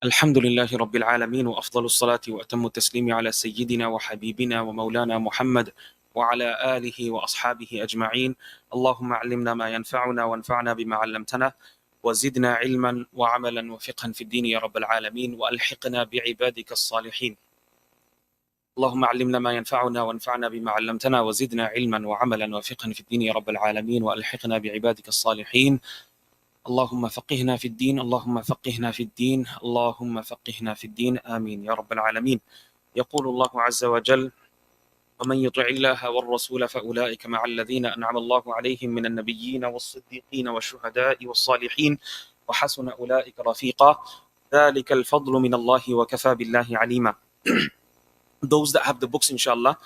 الحمد لله رب العالمين وأفضل الصلاة وأتم التسليم على سيدنا وحبيبنا ومولانا محمد وعلى آله وأصحابه أجمعين. اللهم علمنا ما ينفعنا وانفعنا بما علمتنا وزدنا علما وعملا وفقها في الدين يا رب العالمين وألحقنا بعبادك الصالحين. اللهم علمنا ما ينفعنا وانفعنا بما علمتنا وزدنا علما وعملا وفقها في الدين يا رب العالمين وألحقنا بعبادك الصالحين. اللهم فقهنا في الدين، اللهم فقهنا في الدين، اللهم فقهنا في الدين، آمين يا رب العالمين. يقول الله عز وجل: ومن يطع الله والرسول فأولئك مع الذين أنعم الله عليهم من النبيين والصديقين والشهداء والصالحين وحسن أولئك رفيقا ذلك الفضل من الله وكفى بالله عليما. Those that have the books, inshallah,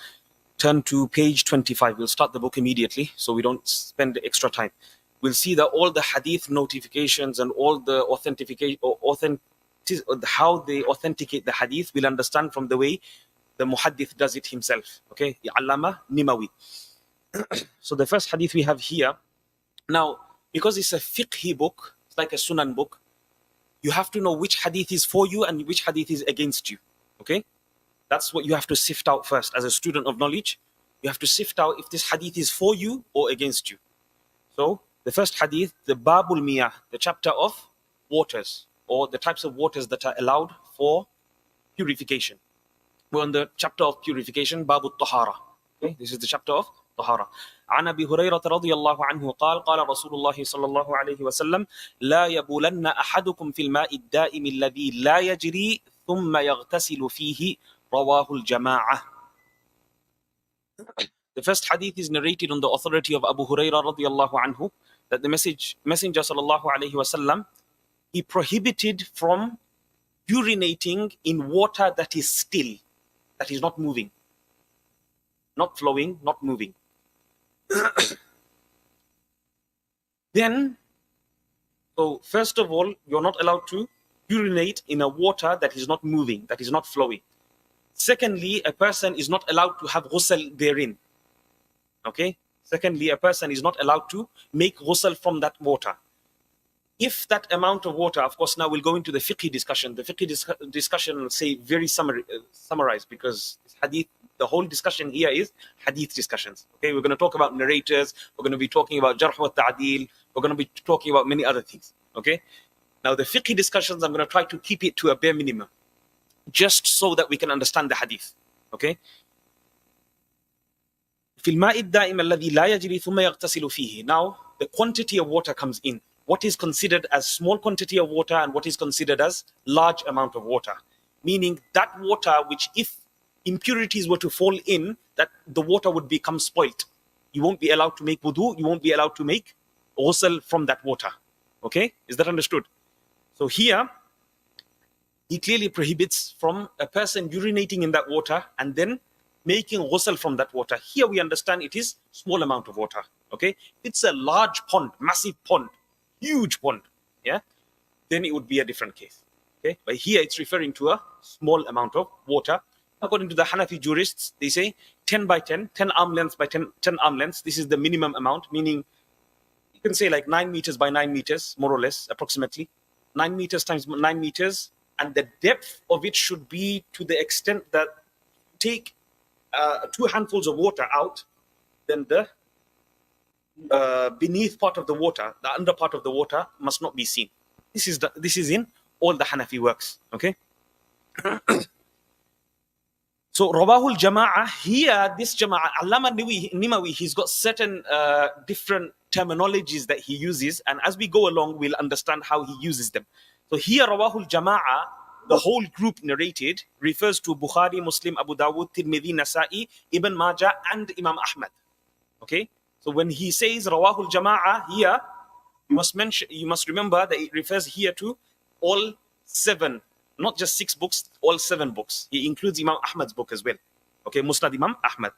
turn to page 25. We'll start the book immediately so we don't spend extra time. We'll see that all the hadith notifications and all the how they authenticate the hadith, we'll understand from the way the muhaddith does it himself. Okay, Allama Nimawi. So the first hadith we have here, now because it's a fiqhi book, it's like a sunan book, you have to know which hadith is for you and which hadith is against you. Okay, that's what you have to sift out first as a student of knowledge. You have to sift out if this hadith is for you or against you. So the first hadith, the Babul Miyah, the chapter of waters, or the types of waters that are allowed for purification. We're on the chapter of purification, Babul Tahara. Okay, this is the chapter of Tahara. عن أبي هريرة رضي الله عنه قال قال رسول الله صلى الله عليه وسلم لا يبولن أحدكم في الماء الدائم الذي لا يجري ثم يغتسل فيه رواه الجماعة. The first hadith is narrated on the authority of Abu Hurairah radiallahu anhu, that the Messenger sallallahu alayhi wasallam, he prohibited from urinating in water that is still, that is not moving, not flowing, not moving. Then, so first of all, you're not allowed to urinate in a water that is not moving, that is not flowing. Secondly, a person is not allowed to have ghusl therein. Okay? Secondly, a person is not allowed to make ghusl from that water. If that amount of water, of course, now we'll go into the fiqh discussion. The fiqh discussion will say very summarized, because this hadith, the whole discussion here is hadith discussions. Okay, we're going to talk about narrators, we're going to be talking about jarh wa ta'dil, we're going to be talking about many other things. Okay, now the fiqh discussions, I'm going to try to keep it to a bare minimum, just so that we can understand the hadith. Okay. في الماء الدائم الذي لا يجري ثم يغتسل فيه. Now, the quantity of water comes in. What is considered as small quantity of water and what is considered as large amount of water. Meaning that water which, if impurities were to fall in, that the water would become spoilt. You won't be allowed to make wudu, you won't be allowed to make ghusl from that water. Okay? Is that understood? So here, he clearly prohibits from a person urinating in that water and then making ghusl from that water. Here we understand it is small amount of water. Okay, it's a large pond, massive pond, huge pond, yeah, then it would be a different case. Okay, but here it's referring to a small amount of water. According to the Hanafi jurists, they say 10 by 10, 10 arm lengths by 10 arm lengths. This is the minimum amount, meaning you can say like 9 meters by 9 meters, more or less, approximately 9 meters times 9 meters, and the depth of it should be to the extent that take 2 handfuls of water out, then the beneath part of the water, the under part of the water must not be seen. This is in all the Hanafi works. Okay. So Rawahul Jama'ah, here this Jama'ah, Allama Nimawi, he's got certain different terminologies that he uses, and as we go along, we'll understand how he uses them. So here Rawahul Jama'ah, the whole group narrated, refers to Bukhari, Muslim, Abu Dawud, Tirmidhi, Nasa'i, Ibn Majah, and Imam Ahmad. Okay? So when he says Rawahul Jama'ah here, you must remember that it refers here to all 7, not just 6 books, all 7 books. He includes Imam Ahmad's book as well. Okay, Musnad Imam Ahmad.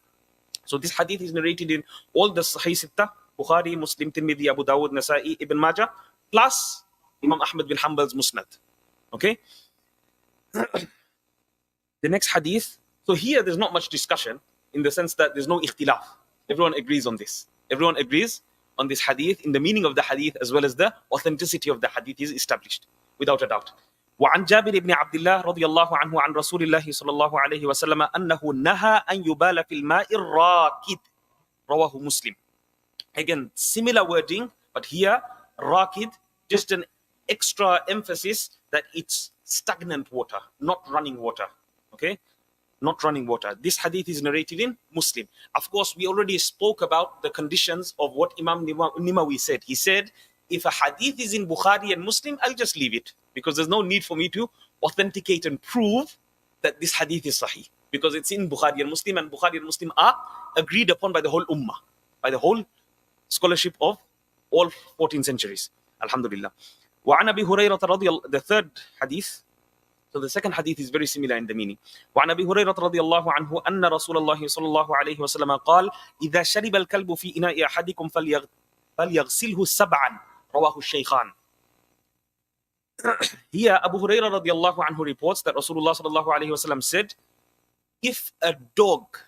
So this hadith is narrated in all the Sahih Sittah, Bukhari, Muslim, Tirmidhi, Abu Dawud, Nasa'i, Ibn Majah, plus Imam Ahmad bin Hanbal's Musnad. Okay? The next hadith, so here there's not much discussion in the sense that there's no ikhtilaf. Everyone agrees on this. Everyone agrees on this hadith, in the meaning of the hadith as well as the authenticity of the hadith is established, without a doubt. وعن جابر بن عبد الله رضي الله عنه عن رسول الله صلى الله عليه وسلم أنه نهى أن يبال في الماء الراكد رواه مسلم. Again, similar wording, but here, rakid, just an extra emphasis that it's stagnant water, not running water. Okay? Not running water. This hadith is narrated in Muslim. Of course, we already spoke about the conditions of what Imam Nimawi said. He said, if a hadith is in Bukhari and Muslim, I'll just leave it, because there's no need for me to authenticate and prove that this hadith is sahih, because it's in Bukhari and Bukhari and Muslim are agreed upon by the whole ummah, by the whole scholarship of all 14 centuries. Alhamdulillah. وعن أبي هريرة رضي الله, the third hadith. So the second hadith is very similar in the meaning. وعن أبي هريرة رضي الله عنه أن رسول الله صلى الله عليه وسلم قال إذا شرب الكلب في إناء أحدكم فليغسله 7 رواه الشيخان. Here Abu Hurairah radiallahu anhu reports that Rasulullah sallallahu alayhi wasallam said, if a dog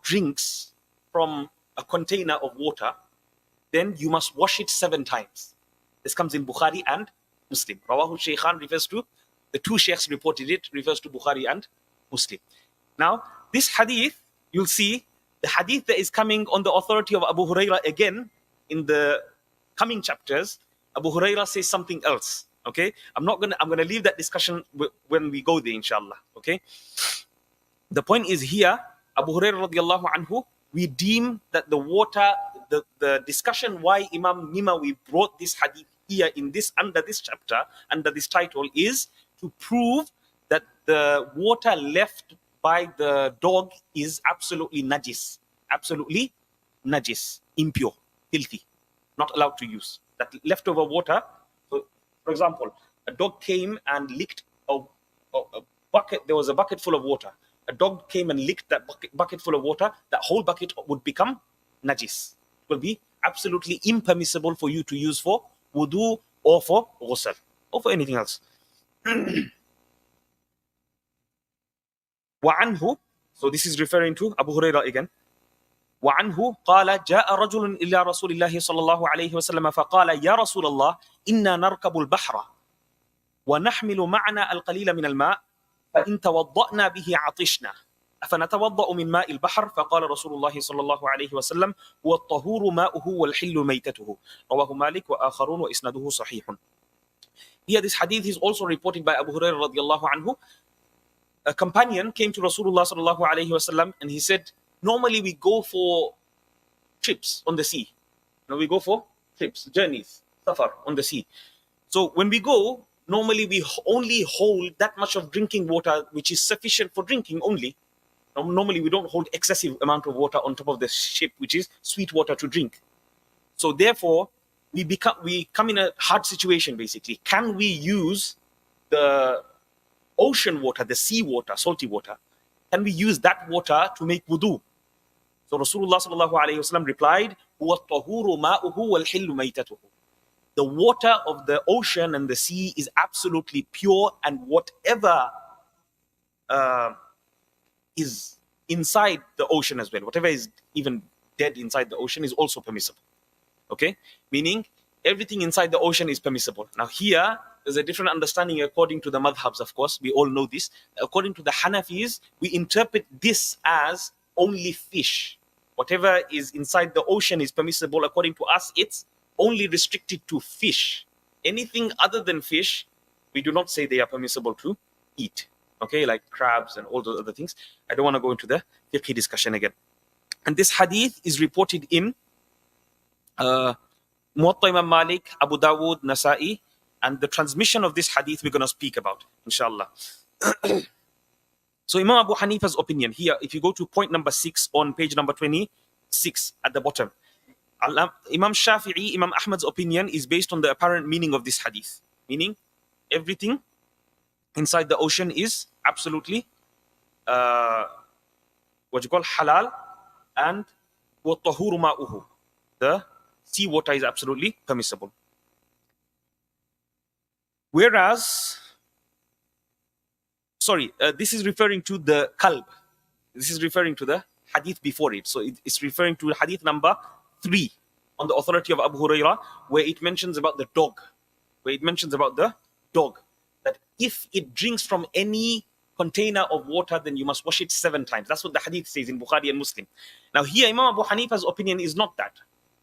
drinks from a container of water, then you must wash it 7 times. This comes in Bukhari and Muslim. Rawahu Shaykhan refers to, the 2 sheikhs reported it, refers to Bukhari and Muslim. Now, this hadith, you'll see the hadith that is coming on the authority of Abu Hurairah again in the coming chapters. Abu Hurairah says something else. Okay, I'm gonna leave that discussion when we go there, inshallah. Okay, the point is here, Abu Hurairah radiallahu anhu, we deem that the water, the discussion why Imam Nimawi brought this hadith here in this, under this chapter, under this title, is to prove that the water left by the dog is absolutely najis, impure, filthy, not allowed to use. That leftover water, so for example, a dog came and licked a bucket, there was a bucket full of water. A dog came and licked that bucket full of water, that whole bucket would become najis. It will be absolutely impermissible for you to use for wudu or for ghusl or for anything else. وعنه, so this is referring to Abu Hurairah again. وعنه قال جاء رجل إلى رسول الله صلى الله عليه وسلم فقال يا رسول الله إنا نركب البحر ونحمل معنا القليل من الماء فإن توضأنا به عطشنا أفنتوضأ من ماء البحر فقال رسول الله صلى الله عليه وسلم هو الطهور ماؤه والحل ميتته رواه مالك وآخرون وإسناده صحيح. Here this hadith is also reported by Abu Hurairah radiallahu anhu. A companion came to Rasulullah sallallahu alayhi wasallam and he said, normally we go for trips on the sea. We go for trips, journeys, safar on the sea. So when we go, normally we only hold that much of drinking water which is sufficient for drinking only. Normally we don't hold excessive amount of water on top of the ship, which is sweet water to drink. So therefore, we come in a hard situation basically. Can we use the ocean water, the sea water, salty water? Can we use that water to make wudu? So Rasulullah sallallahu alayhi wasallam replied, "Huwa at-tahuru ma'uhu wal-hillu maytatuhu." The water of the ocean and the sea is absolutely pure, and whatever is inside the ocean as well, whatever is even dead inside the ocean, is also permissible. Okay, meaning everything inside the ocean is permissible. Now here, there's a different understanding according to the madhabs, of course. We all know this. According to the Hanafis, we interpret this as only fish. Whatever is inside the ocean is permissible. According to us, it's only restricted to fish. Anything other than fish, we do not say they are permissible to eat. okay, like crabs and all those other things. I don't want to go into the fiqh discussion again. And this hadith is reported in Muwatta Imam Malik, Abu Dawood, Nasa'i, and the transmission of this hadith we're going to speak about, inshallah. So Imam Abu Hanifa's opinion here, if you go to point number 6 on page number 26 at the bottom, Imam Shafi'i, Imam Ahmad's opinion is based on the apparent meaning of this hadith, meaning everything inside the ocean is absolutely what you call halal, and وَالطَّهُورُ مَاؤُهُ, the sea water is absolutely permissible. Whereas, this is referring to the kalb. This is referring to the hadith before it. So it's referring to hadith number 3 on the authority of Abu Hurairah, where it mentions about the dog. That if it drinks from any container of water, then you must wash it 7 times. That's what the hadith says in Bukhari and Muslim. Now here, Imam Abu Hanifa's opinion is not that.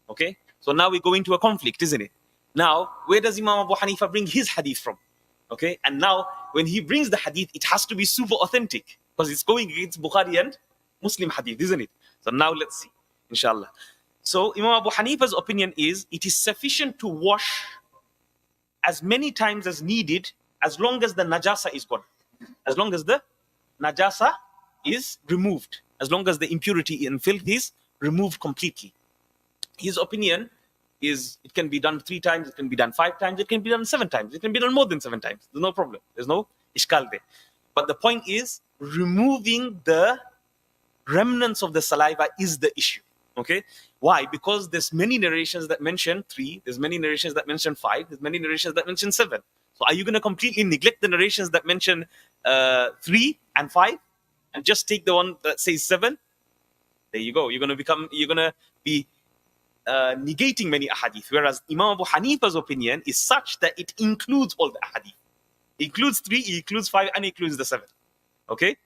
Okay? So now we go into a conflict, isn't it? Now, where does Imam Abu Hanifa bring his hadith from? Okay? And now, when he brings the hadith, it has to be super authentic, because it's going against Bukhari and Muslim hadith, isn't it? So now let's see, inshallah. So Imam Abu Hanifa's opinion is, it is sufficient to wash as many times as needed, as long as the najasa is gone. As long as the najasa is removed. As long as the impurity and filth is removed completely. His opinion is, it can be done 3 times, it can be done 5 times, it can be done 7 times, it can be done more than 7 times. There's no problem. There's no ishkal there. But the point is, removing the remnants of the saliva is the issue. Okay? Why? Because there's many narrations that mention 3, there's many narrations that mention 5, there's many narrations that mention 7. So are you going to completely neglect the narrations that mention 3 and 5 and just take the one that says 7? There you go. You're going to be negating many ahadith. Whereas Imam Abu Hanifa's opinion is such that it includes all the ahadith. It includes 3, it includes 5, and it includes the 7. Okay?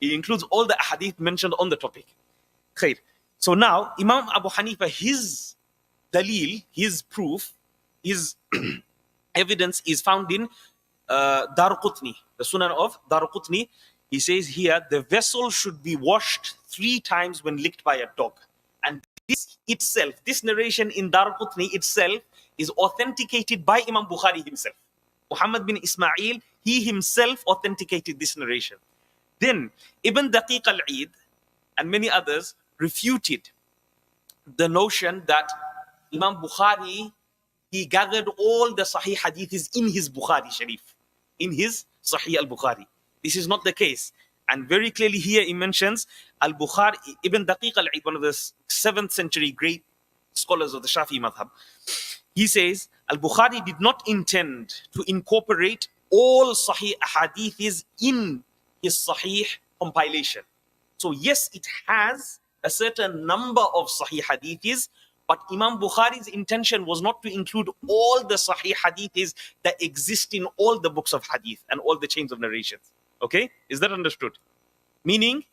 It includes all the ahadith mentioned on the topic. Khair. So now, Imam Abu Hanifa, his dalil, his proof, his evidence is found in Darqutni, the Sunan of Darqutni. He says here, the vessel should be washed 3 times when licked by a dog. And this itself, this narration in Darqutni itself, is authenticated by Imam Bukhari himself. Muhammad bin Ismail, he himself authenticated this narration. Then Ibn Daqiq al-Eid and many others refuted the notion that Imam Bukhari, he gathered all the Sahih Hadiths in his Bukhari Sharif, in his Sahih al-Bukhari. This is not the case. And very clearly here he mentions al-Bukhari, Ibn Daqiq al-Eid, one of the 7th century great scholars of the Shafi'i madhab. He says, al-Bukhari did not intend to incorporate all Sahih Hadiths in his Sahih compilation. So yes, it has a certain number of Sahih Hadiths, but Imam Bukhari's intention was not to include all the Sahih Hadiths that exist in all the books of Hadith and all the chains of narrations. Okay? Is that understood? Meaning,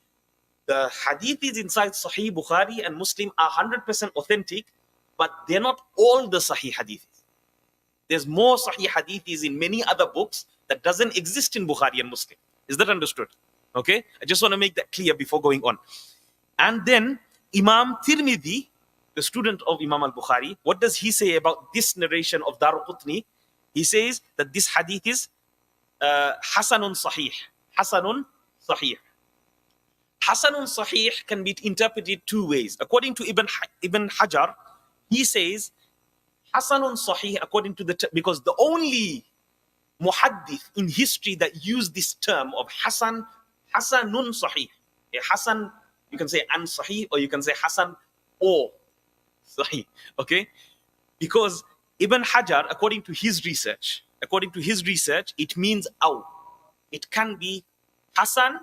the Hadiths inside Sahih Bukhari and Muslim are 100% authentic, but they're not all the Sahih Hadiths. There's more Sahih Hadiths in many other books that doesn't exist in Bukhari and Muslim. Is that understood? Okay? I just want to make that clear before going on. And then Imam Tirmidhi, the student of Imam al-Bukhari, what does he say about this narration of Darqutni? He says that this hadith is Hasanun Sahih. Hasanun Sahih. Hasanun Sahih can be interpreted 2 ways. According to Ibn Hajar, he says Hasanun Sahih according to because the only muhaddith in history that used this term of Hasanun Sahih. Hasan, you can say an Sahih, or you can say Hasan or Sahih. Okay? Because Ibn Hajar, according to his research, it means aw. It can be Hasan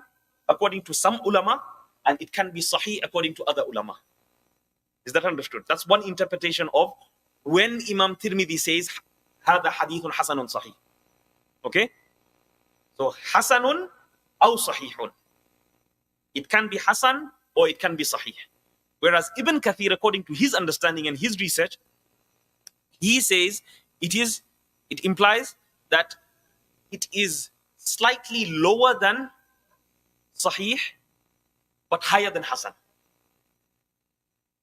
according to some ulama, and it can be Sahih according to other ulama. Is that understood? That's one interpretation of when Imam Tirmidhi says هذا حديث حسن صحيح. Okay? So Hasanun aw Sahihun. It can be Hasan or it can be Sahih. Whereas Ibn Kathir, according to his understanding and his research, he says it implies that it is slightly lower than Sahih, but higher than Hasan.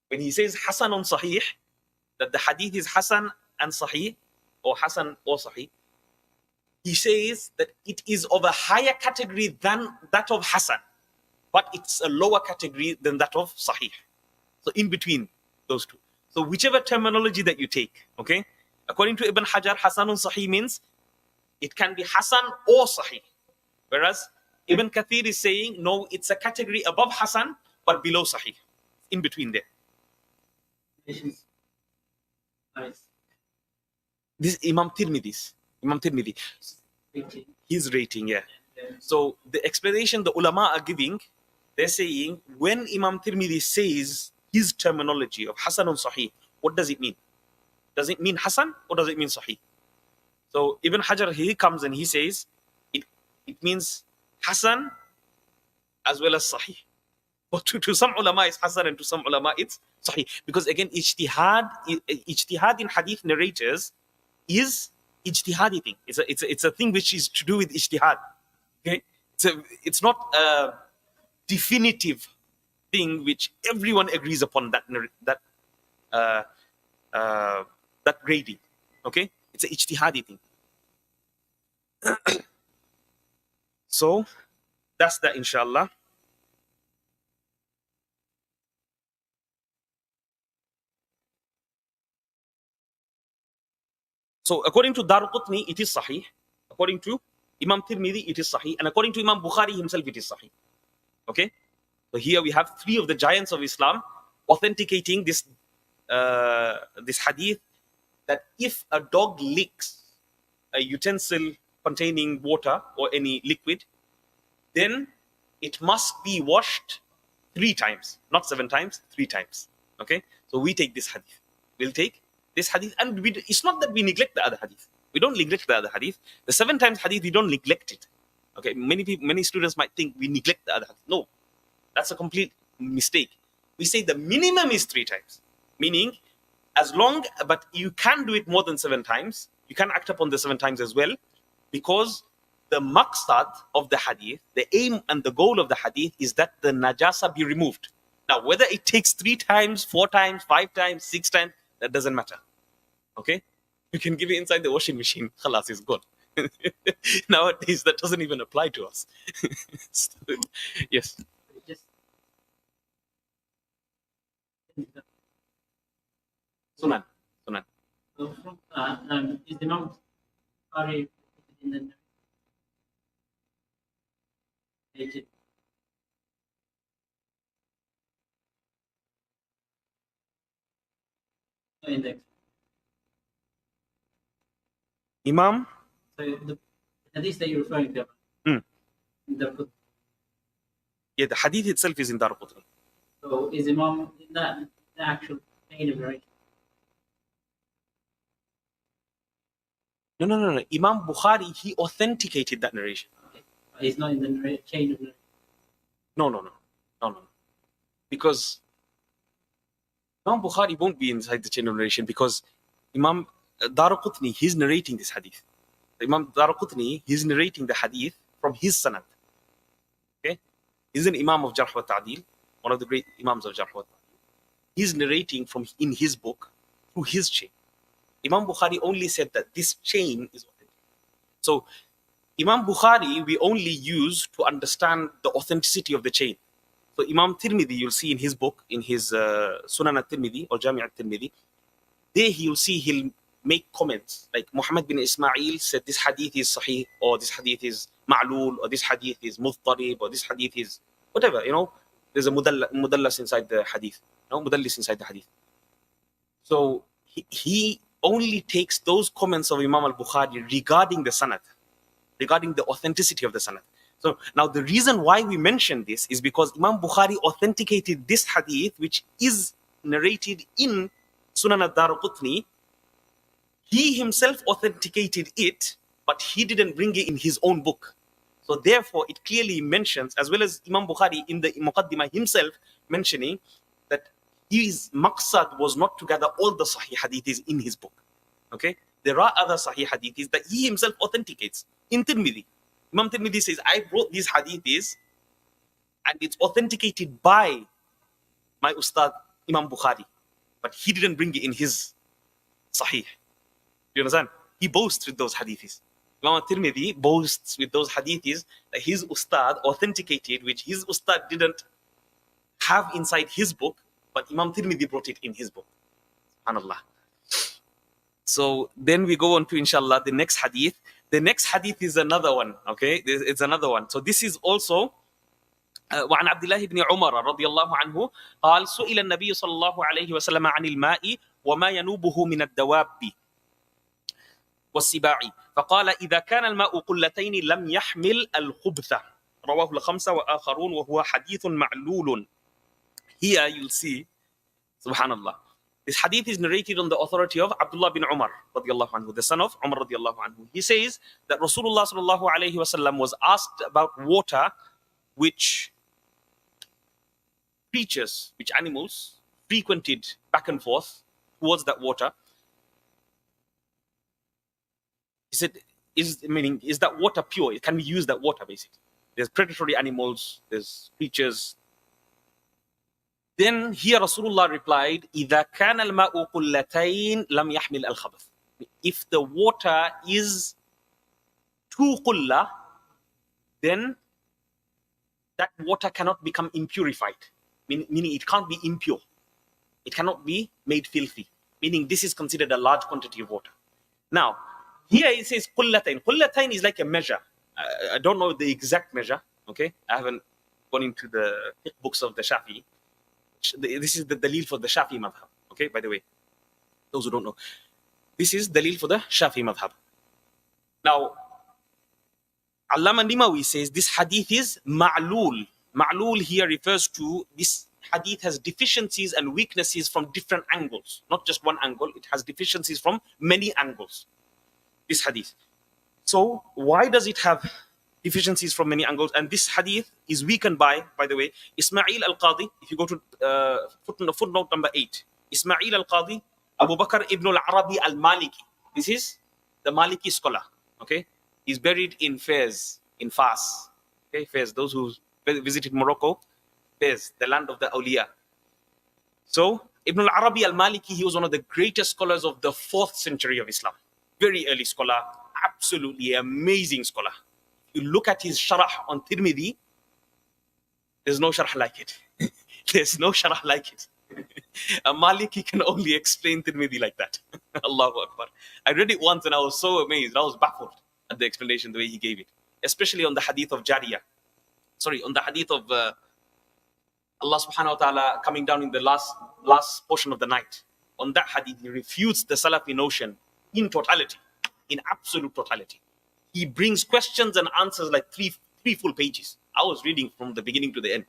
When he says Hasan on Sahih, that the hadith is Hasan and Sahih, or Hasan or Sahih, he says that it is of a higher category than that of Hasan, but it's a lower category than that of Sahih. So in between those two. So whichever terminology that you take, okay? According to Ibn Hajar, Hasanun Sahih means it can be Hasan or Sahih. Whereas Ibn Kathir is saying, no, it's a category above Hasan, but below Sahih. In between there. This Imam Tirmidhi's. Imam Tirmidhi. His rating, yeah. So the explanation the ulama are giving, they're saying, when Imam Tirmidhi says his terminology of Hasan and Sahih, what does it mean? Does it mean Hasan or does it mean Sahih? So Ibn Hajar, he comes and he says, it means Hasan as well as Sahih. But to some ulama it's Hasan and to some ulama it's Sahih. Because again, ijtihad in hadith narrators is ijtihadi thing. It's a thing which is to do with ijtihad. Okay? It's not a definitive thing which everyone agrees upon that grading. Okay? It's an ijtihadi thing. So that's that, inshallah. So according to Darqutni, it is Sahih. According to Imam Tirmidhi, it is Sahih. And according to Imam Bukhari himself, it is Sahih. Okay? So here we have three of the giants of Islam authenticating this hadith, that if a dog licks a utensil containing water or any liquid, then it must be washed 3 times, not 7 times, 3 times. Okay? So we take this hadith. We'll take this hadith, and it's not that we neglect the other hadith. We don't neglect the other hadith. The 7 times hadith, we don't neglect it. Okay? Many students might think we neglect the other hadith. No, that's a complete mistake. We say the minimum is 3 times, meaning but you can do it more than 7 times. You can act upon the 7 times as well, because the maqsad of the hadith, the aim and the goal of the hadith is that the najasa be removed. Now, whether it takes 3 times, 4 times, 5 times, 6 times, that doesn't matter. Okay? You can give it inside the washing machine. Khalas, is good. Nowadays, that doesn't even apply to us. So, yes. Sunan. So is the Imam Bukhari in the narration? Index. Imam? So the hadith that you're referring to, Yeah, the hadith itself is in Darqutni. So is Imam in that the actual chain of narration? No. Imam Bukhari, he authenticated that narration. Okay. He's not in the chain of narration. No. Because Imam Bukhari won't be inside the chain of narration, because Imam Darqutni, he's narrating this hadith. Imam Darqutni, he's narrating the hadith from his sanad. Okay? He's an Imam of Jarh wa Ta'dil, one of the great Imams of Jarh wa Ta'dil. He's narrating in his book through his chain. Imam Bukhari only said that this chain is authentic. So Imam Bukhari, we only use to understand the authenticity of the chain. So Imam Tirmidhi, you'll see in his book, in his Sunan al-Tirmidhi or Jami' al-Tirmidhi, there you'll see he'll make comments like Muhammad bin Ismail said this hadith is sahih, or this hadith is ma'lul, or this hadith is mudtarib, or this hadith is whatever, there's a mudallas inside the hadith, mudallis inside the hadith. So he only takes those comments of Imam al-Bukhari regarding the sanad, regarding the authenticity of the sanad. So now the reason why we mention this is because Imam Bukhari authenticated this hadith, which is narrated in Sunan al-Darqutni. He himself authenticated it, but he didn't bring it in his own book. So therefore, it clearly mentions, as well as Imam Bukhari in the Muqaddimah himself mentioning, that his maqsad was not to gather all the Sahih hadiths in his book. Okay? There are other Sahih hadiths that he himself authenticates in Tirmidhi. Imam Tirmidhi says, I brought these hadiths and it's authenticated by my Ustad Imam Bukhari, but he didn't bring it in his Sahih. Do you understand? He boasts with those hadiths. Imam Tirmidhi boasts with those hadiths that his Ustad authenticated, which his Ustad didn't have inside his book, but Imam Tirmidhi brought it in his book. SubhanAllah. So then we go on to, inshallah, the next hadith. The next hadith is another one, okay? It's another one. So this is also وعن عبد الله بن عمر رضي الله عنه قال سئل النبي صلى الله عليه وسلم عن الماء وما ينوبه من الدواب والسباع فقال إذا كان الماء قلتين لم يحمل الخبث رواه الخمسة وآخرون وهو حديث معلول. Here you'll see, subhanallah, this hadith is narrated on the authority of Abdullah bin Umar radiallahu anhu, the son of Umar radiallahu anhu. He says that Rasulullah sallallahu alayhi wasallam was asked about water which creatures, which animals frequented back and forth towards that water. He said, is that water pure? Can we use that water, basically? There's predatory animals, there's creatures. Then here Rasulullah replied, إِذَا كَانَ الْمَاءُ قُلَّتَيْن لَمْ يَحْمِلْ الْخَبَثِ. If the water is 2 qulla, then that water cannot become impurified. Meaning it can't be impure. It cannot be made filthy. Meaning this is considered a large quantity of water. Now, here it says qullatain. Qullatain is like a measure. I don't know the exact measure. Okay, I haven't gone into the books of the Shafi. This is the dalil for the Shafi madhab. Okay, by the way, those who don't know, this is dalil for the Shafi madhab. Now, Allama Nimawi says this hadith is ma'lul. Ma'lul here refers to this hadith has deficiencies and weaknesses from different angles. Not just one angle, it has deficiencies from many angles. This hadith. So why does it have deficiencies from many angles? And this hadith is weakened by the way, Ismail al-Qadi. If you go to footnote number 8, Ismail al-Qadi, Abu Bakr ibn al-Arabi al-Maliki. This is the Maliki scholar. Okay, he's buried in Fez, in Fas. Okay, Fez. Those who visited Morocco, Fez, the land of the awliya. So Ibn al-Arabi al-Maliki, he was one of the greatest scholars of the 4th century of Islam. Very early scholar, absolutely amazing scholar. You look at his sharh on Tirmidhi, there's no sharh like it. There's no sharh like it. A Maliki can only explain Tirmidhi like that. Allahu Akbar. I read it once and I was so amazed. I was baffled at the explanation, the way he gave it. Especially on the hadith of Jariyah. Sorry, on the hadith of Allah subhanahu wa ta'ala coming down in the last portion of the night. On that hadith, he refutes the Salafi notion in totality, in absolute totality. He brings questions and answers like three full pages. I was reading from the beginning to the end.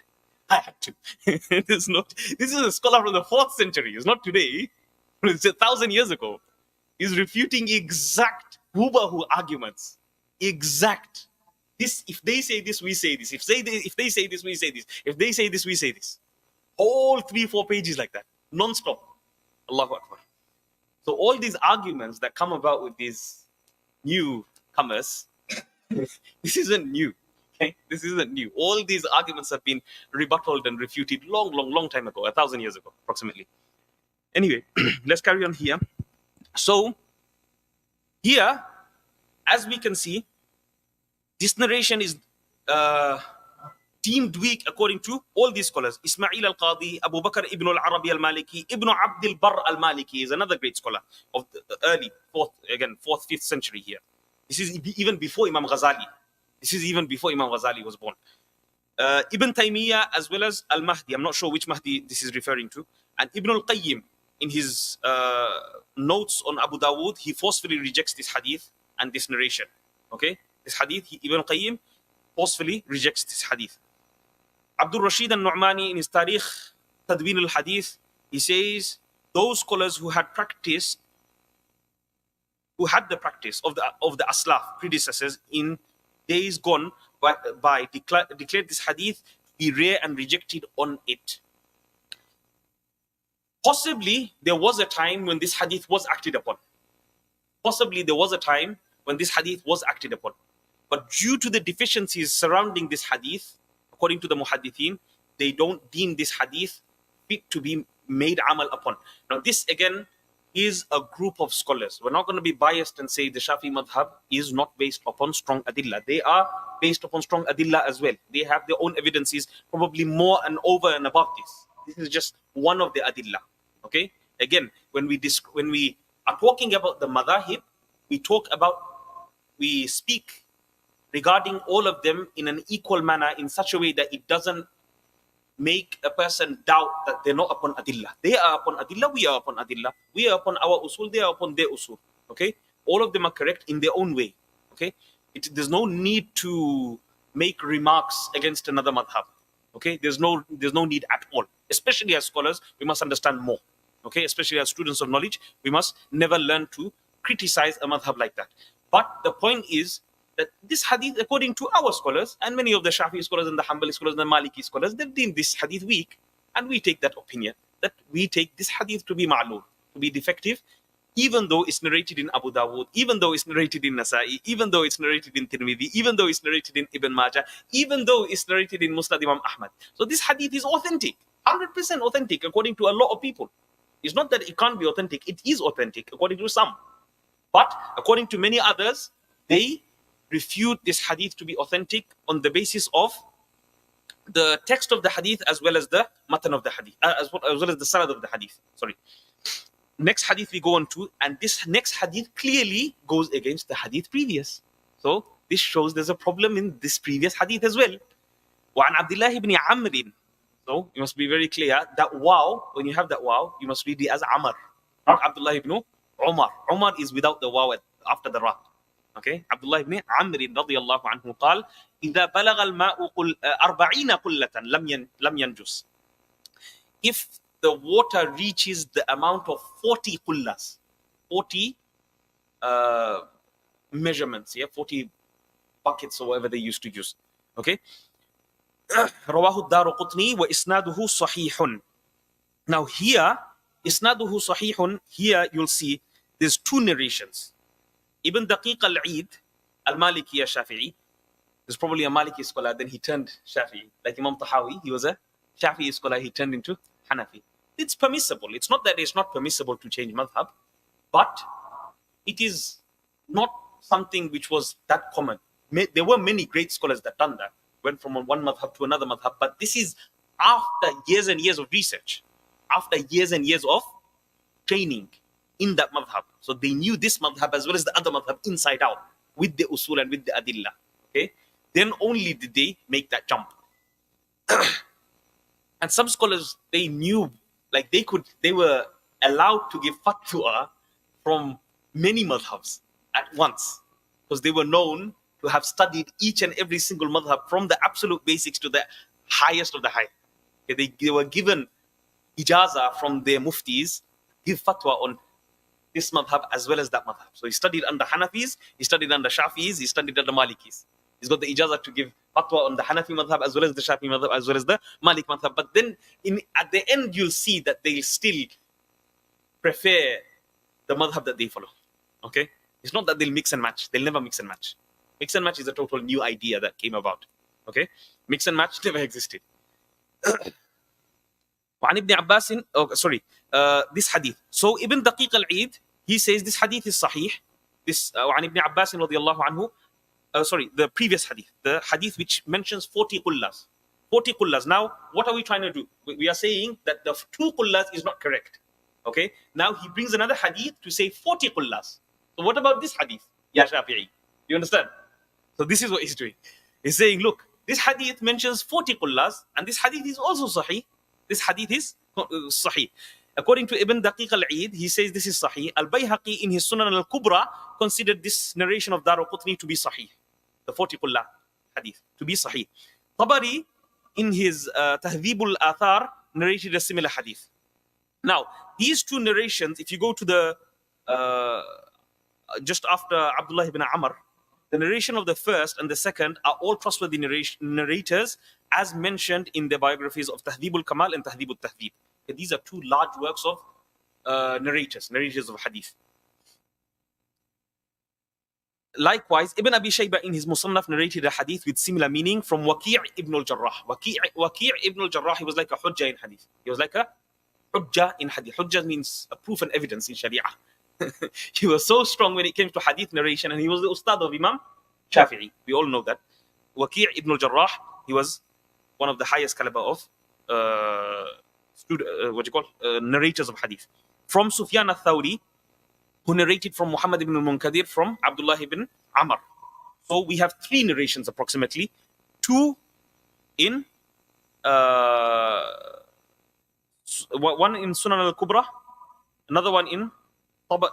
I had to. This is a scholar from the 4th century. It's not today. It's 1,000 years ago. He's refuting exact hubahu arguments. Exact. This, if they say this, we say this. If they say this, we say this. If they say this, we say this. All 3-4 pages like that, non-stop. Allahu Akbar. So all these arguments that come about with these newcomers, this isn't new. Okay, this isn't new. All these arguments have been rebutted and refuted long time ago, 1,000 years ago, approximately. Anyway, let's carry on here. So here, as we can see, this narration is deemed weak according to all these scholars. Ismail al-Qadi, Abu Bakr ibn al-Arabi al-Maliki, Ibn Abd al-Barr al-Maliki is another great scholar of the early 4th, 5th century here. This is even before Imam Ghazali. This is even before Imam Ghazali was born. Ibn Taymiyyah as well as Al-Mahdi. I'm not sure which Mahdi this is referring to. And Ibn al-Qayyim, in his notes on Abu Dawood, he forcefully rejects this hadith and this narration. Okay? This hadith, Ibn al-Qayyim forcefully rejects this hadith. Abdul Rashid al-Nu'mani in his Tarikh Tadwin al-Hadith, he says those scholars who had the practice of the Aslaf, predecessors in days gone by declared this hadith to be rare and rejected on it. Possibly there was a time when this hadith was acted upon. Possibly there was a time when this hadith was acted upon. But due to the deficiencies surrounding this hadith, according to the muhaddithin, they don't deem this hadith fit to be made amal upon. Now this again is a group of scholars. We're not going to be biased and say the Shafi madhab is not based upon strong adillah. They are based upon strong adillah as well. They have their own evidences, probably more and over and above this. This is just one of the adillah. Okay? Again, when we are talking about the madhahib, we speak regarding all of them in an equal manner, in such a way that it doesn't make a person doubt that they're not upon adillah. They are upon adillah, we are upon adillah. We are upon our usul, they are upon their usul. Okay? All of them are correct in their own way. Okay? There's no need to make remarks against another madhab. Okay? There's no need at all. Especially as scholars, we must understand more. Okay? Especially as students of knowledge, we must never learn to criticize a madhab like that. But the point is that this hadith, according to our scholars, and many of the Shafi'i scholars and the Hanbali scholars and the Maliki scholars, they've deemed this hadith weak, and we take that opinion, that we take this hadith to be ma'lul, to be defective, even though it's narrated in Abu Dawood, even though it's narrated in Nasa'i, even though it's narrated in Tirmidhi, even though it's narrated in Ibn Majah, even though it's narrated in Musnad Imam Ahmad. So this hadith is authentic, 100% authentic according to a lot of people. It's not that it can't be authentic, it is authentic according to some. But according to many others, they refute this hadith to be authentic on the basis of the text of the hadith as well as the matan of the hadith, as well as the sanad of the hadith. Sorry. Next hadith we go on to, and this next hadith clearly goes against the hadith previous. So this shows there's a problem in this previous hadith as well. وعن عبد الله بن عمرو. So you must be very clear that wow, when you have that wow, you must read it as Amr, not Abdullah ibn Umar. Umar is without the wow after the ra. Okay, Abdullah ibn Amr radiyallahu anhu قال إذا بلغ الماء 40 قلة لم ينجس. If the water reaches the amount of 40 qullas, 40 measurements, 40 buckets or whatever they used to use. Okay. رواه الدارقطني وإسناده صحيح. Now here, إسناده صحيح, here you'll see there's two narrations. Ibn Daqiq al-Eid, al-Maliki al-Shafi'i, there's probably a Maliki scholar, then he turned Shafi'i. Like Imam Tahawi, he was a Shafi'i scholar, he turned into Hanafi. It's permissible. It's not that it's not permissible to change madhab, but it is not something which was that common. There were many great scholars that done that, went from one madhab to another madhab, but this is after years and years of research, after years and years of training in that madhab. So they knew this madhab as well as the other madhab inside out, with the usul and with the adillah. Okay, then only did they make that jump. And some scholars, they knew, like they were allowed to give fatwa from many madhabs at once, because they were known to have studied each and every single madhab from the absolute basics to the highest of the high. Okay, they were given ijaza from their muftis, give fatwa on this madhab as well as that madhab. So he studied under Hanafis, he studied under Shafi'is, he studied under Malikis. He's got the ijazah to give fatwa on the Hanafi madhab as well as the Shafi'i madhab as well as the Malik madhab. But then at the end you'll see that they'll still prefer the madhab that they follow. Okay? It's not that they'll mix and match. They'll never mix and match. Mix and match is a total new idea that came about. Okay? Mix and match never existed. وعن ابن عباس, this hadith. So Ibn Daqiq al-Eid, he says this hadith is sahih. This وعن ابن عباس رضي الله عنه, the previous hadith, the hadith which mentions 40 qullas. 40 qullas. Now, what are we trying to do? We are saying that the 2 qullas is not correct. Okay? Now he brings another hadith to say 40 qullas. So what about this hadith? Ya Shafi'i. You understand? So this is what he's doing. He's saying, look, this hadith mentions 40 qullas, and this hadith is also sahih. This hadith is sahih. According to Ibn Daqiq al-Eid, he says this is sahih. Al-Bayhaqi in his Sunan al-Kubra considered this narration of Daraqutni to be sahih. The 40 qullah hadith to be sahih. Tabari in his Tahdhib al-Athar narrated a similar hadith. Now, these two narrations, if you go to the just after Abdullah ibn Amr, the narration of the first and the second are all trustworthy narrators, as mentioned in the biographies of Tahdhib al-Kamal and Tahdhib al-Tahdhib. These are two large works of narrators of hadith. Likewise, Ibn Abi Shayba in his Musannaf narrated a hadith with similar meaning from Waqi' ibn al-Jarrah. Waqi' ibn al-Jarrah, he was like a hujjah in hadith. He was like a hujjah in hadith. Hujjah means a proof and evidence in Sharia. He was so strong when it came to hadith narration, and he was the ustad of Imam Shafi'i. We all know that. Waqi' ibn al-Jarrah, he was one of the highest caliber of narrators of hadith. From Sufyan al-Thawri, who narrated from Muhammad ibn al-Munkadir from Abdullah ibn Amr. So we have three narrations approximately, two in one in Sunan al-Kubra, another one in Ibn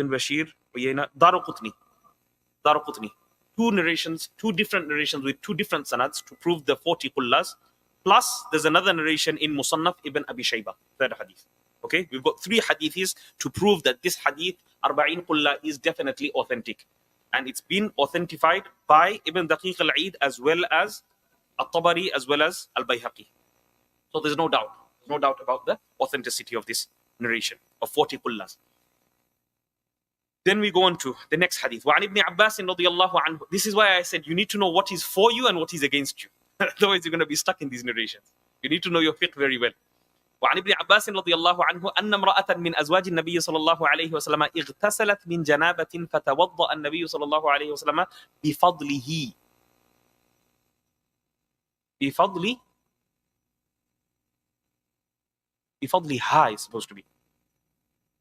Bashir, Daruqutni. Two narrations, two different narrations with two different sanads to prove the 40 qullas. Plus, there's another narration in Musannaf Ibn Abi Shayba, third hadith. Okay, we've got three hadiths to prove that this hadith, Arba'in Qulla, is definitely authentic. And it's been authentified by Ibn Daqiq al-Eid as well as At-Tabari as well as Al-Bayhaqi. So there's no doubt. There's no doubt about the authenticity of this narration of 40 qullas. Then we go on to the next hadith. وعن ابن عباس رضي الله عنه. This is why I said you need to know what is for you and what is against you. Otherwise you're going to be stuck in these narrations. You need to know your fiqh very well. وعن ابن عباس رضي الله عنه أن امرأة من أزواج النبي صلى الله عليه وسلم اغتسلت من جنابة فتوضأ النبي صلى الله عليه وسلم بفضله. بفضلها is supposed to be.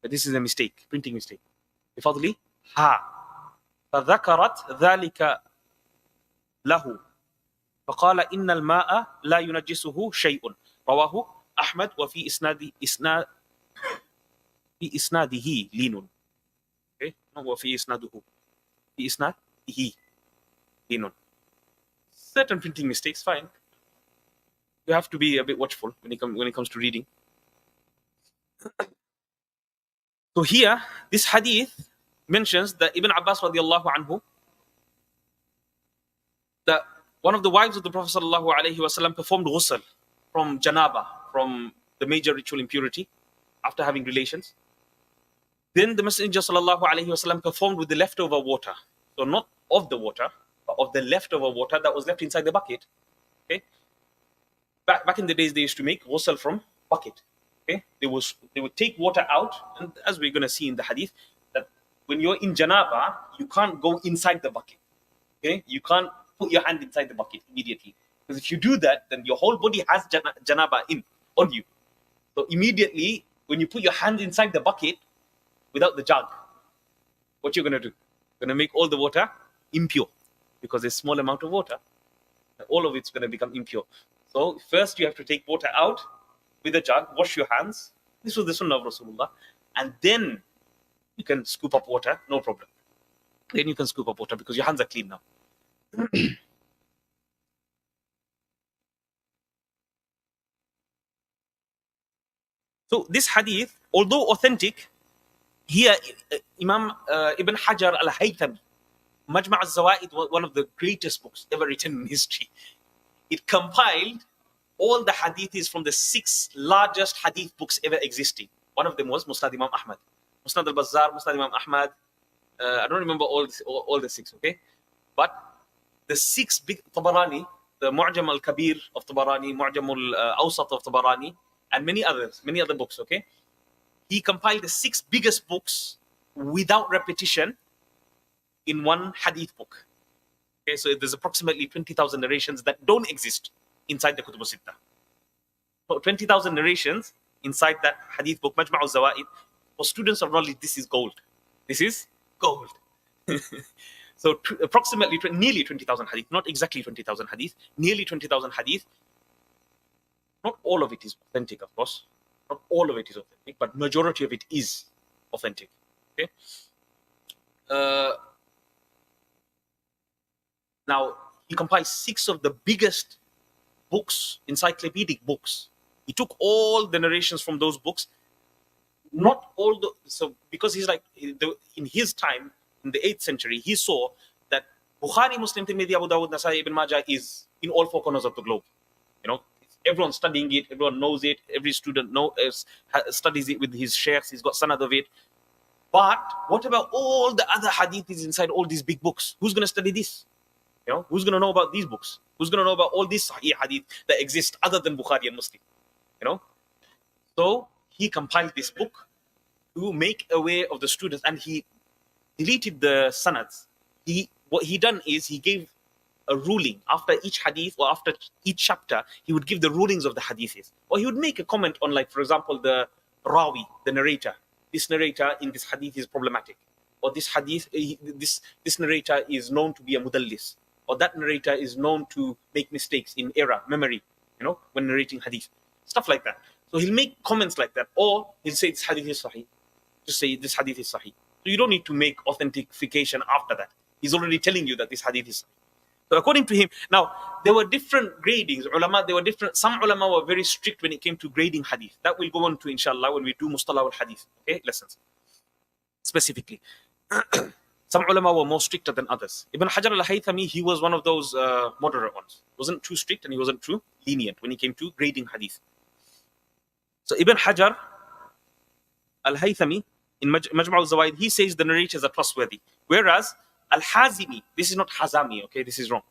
But this is a mistake, printing mistake. بفضلها فذكرت ذلك له فقال إن الماء لا ينجسه شيء رواه أحمد وفي إسناده لين. Okay, وفي إسناده لين. Certain printing mistakes, fine. You have to be a bit watchful when it comes to reading. So here, this hadith mentions that Ibn Abbas radiallahu anhu, that one of the wives of the Prophet sallallahu alaihi wasallam performed ghusl from janaba, from the major ritual impurity, after having relations. Then the Messenger sallallahu alaihi wasallam performed with the leftover water. So not of the water, but of the leftover water that was left inside the bucket. Okay. Back in the days, they used to make ghusl from bucket. Okay, they would take water out, and as we're going to see in the hadith, that when you're in janaba, you can't go inside the bucket. Okay, you can't put your hand inside the bucket immediately, because if you do that, then your whole body has janaba on you. So immediately, when you put your hand inside the bucket without the jug, what you're going to do? You're going to make all the water impure, because there's a small amount of water. All of it's going to become impure. So first, you have to take water out with a jug, wash your hands. This was the sunnah of Rasulullah. And then you can scoop up water, no problem. Then you can scoop up water because your hands are clean now. So this hadith, although authentic, here Imam Ibn Hajar al-Haythami, Majma' al-Zawaid, one of the greatest books ever written in history, it compiled all the hadiths from the 6 largest hadith books ever existing. One of them was Musnad Imam Ahmad, Musnad al-Bazzar, Musnad Imam Ahmad. I don't remember all the 6, okay? But the 6 big Tabarani, the Mu'jam al-Kabir of Tabarani, Mu'jam al-Awsat of Tabarani, and many other books, okay? He compiled the 6 biggest books without repetition in one hadith book. Okay, so there's approximately 20,000 narrations that don't exist inside the Kutub al-Sittah. So 20,000 narrations inside that hadith book, Majma' al-Zawaid. For students of knowledge, this is gold. This is gold. So approximately nearly 20,000 hadith, not exactly 20,000 hadith, nearly 20,000 hadith. Not all of it is authentic, of course. Not all of it is authentic, but majority of it is authentic. Okay. Now, he compiled 6 of the biggest books, encyclopedic books. He took all the narrations from those books. Not all so because he's like, in his time, in the 8th century, he saw that Bukhari, Muslim, Tirmidhi, Abu Dawud, Nasai, Ibn Majah is in all 4 corners of the globe. You know, Everyone's studying it, everyone knows it, every student studies it with his sheikhs, he's got sanad of it. But what about all the other hadiths inside all these big books? Who's going to study this? Who's going to know about these books? Who's going to know about all these sahih hadith that exist other than Bukhari and Muslim? So he compiled this book to make aware of the students, and he deleted the sanads. What he done is he gave a ruling after each hadith, or after each chapter, he would give the rulings of the hadiths, or he would make a comment on, like, for example, the rawi, the narrator. This narrator in this hadith is problematic, or this hadith, this narrator is known to be a mudallis, or that narrator is known to make mistakes in error, memory, when narrating hadith, stuff like that. So he'll make comments like that, or he'll say this hadith is sahih. Just say this hadith is sahih. So you don't need to make authentication after that. He's already telling you that this hadith is sahih. So according to him, now there were different gradings. Some ulama were very strict when it came to grading hadith. That we'll go on to, inshallah, when we do mustalah al-hadith, lessons specifically. Some ulama were more stricter than others. Ibn Hajar al-Haythami, he was one of those moderate ones. Wasn't too strict and he wasn't too lenient when it came to grading hadith. So Ibn Hajar al-Haythami in Majma' al-Zawaid, he says the narrators are trustworthy. Whereas Al-Hazimi, this is not Hazami, this is wrong.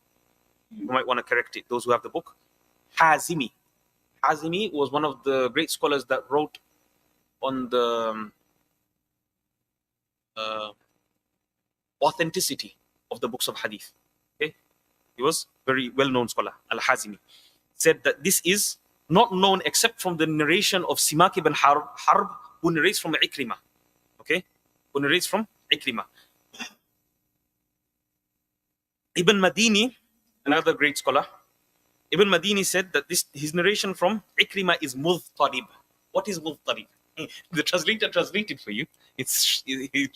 You might want to correct it, those who have the book. Hazimi was one of the great scholars that wrote on the authenticity of the books of hadith. He was very well-known scholar. Al-Hazimi said that this is not known except from the narration of Simak ibn Harb, who narrates from Ikrimah. Who narrates from Ikrimah. Ibn Madini, another great scholar, Ibn Madini said that his narration from Ikrimah is mudtarib. What is mudtarib? The translator translated for you.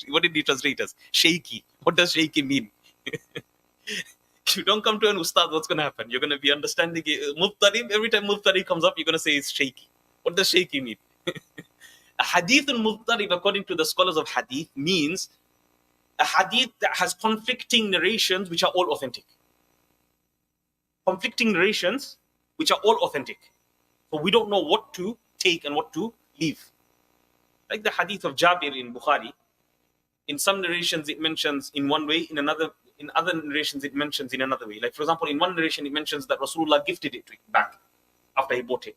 What did he translate as? Shaky. What does shaky mean? If you don't come to an ustad, what's going to happen? You're going to be understanding it. Mudtarib, every time mudtarib comes up, you're going to say it's shaky. What does shaky mean? A hadith al-mudtarib, according to the scholars of hadith, means a hadith that has conflicting narrations which are all authentic. Conflicting narrations which are all authentic. So we don't know what to take and what to leave. Like the hadith of Jabir in Bukhari. In some narrations it mentions in one way, in other narrations it mentions in another way. Like, for example, in one narration it mentions that Rasulullah gifted it back after he bought it.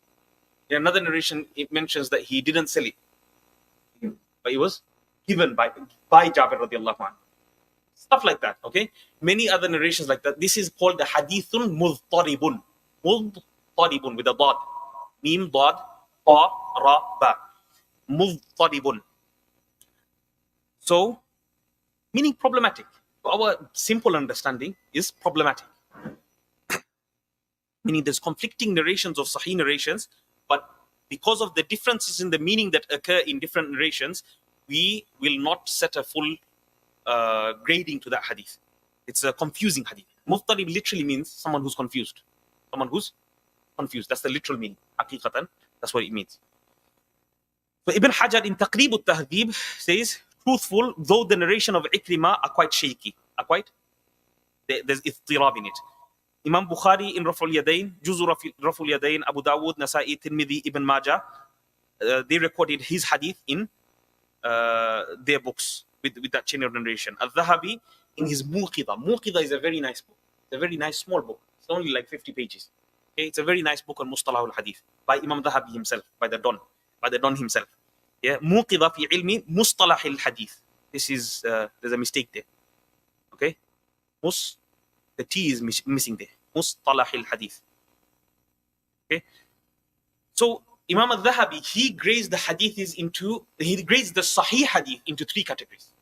In another narration it mentions that he didn't sell it, but it was given by Jabir radiallahu anhu. Stuff like that, Many other narrations like that. This is called the hadithun mudtaribun. Mudtaribun with a dad. Mim, dad, ta, ra, ba. Mudtaribun. So, meaning problematic. Our simple understanding is problematic. Meaning there's conflicting narrations of sahih narrations, but because of the differences in the meaning that occur in different narrations, we will not set a full grading to that hadith. It's a confusing hadith. Muftarib literally means someone who's confused. Someone who's confused. That's the literal meaning. Haqiqatan, that's what it means. So Ibn Hajar in Taqrib al-Tahdhib says, truthful, though the narration of Ikrimah are quite shaky. There's ittirab in it. Imam Bukhari in Raf'ul Yadayn, Juzu Raf'ul Yadayn, Abu Dawud, Nasa'i, Tirmidhi, Ibn Majah, they recorded his hadith in their books with that chain of narration. Al-Dhahabi in his Muqidha. Muqidha is a very nice book. It's a very nice small book. It's only like 50 pages. It's a very nice book on Mustalah al-Hadith by Imam Dhahabi himself, by the Don himself. Muqidha fi ilmi Mustalah al-Hadith. This is, there's a mistake there. The T is missing there. Mustalah al-Hadith. So Imam al-Dhahabi, he grades the Sahih Hadith into three categories.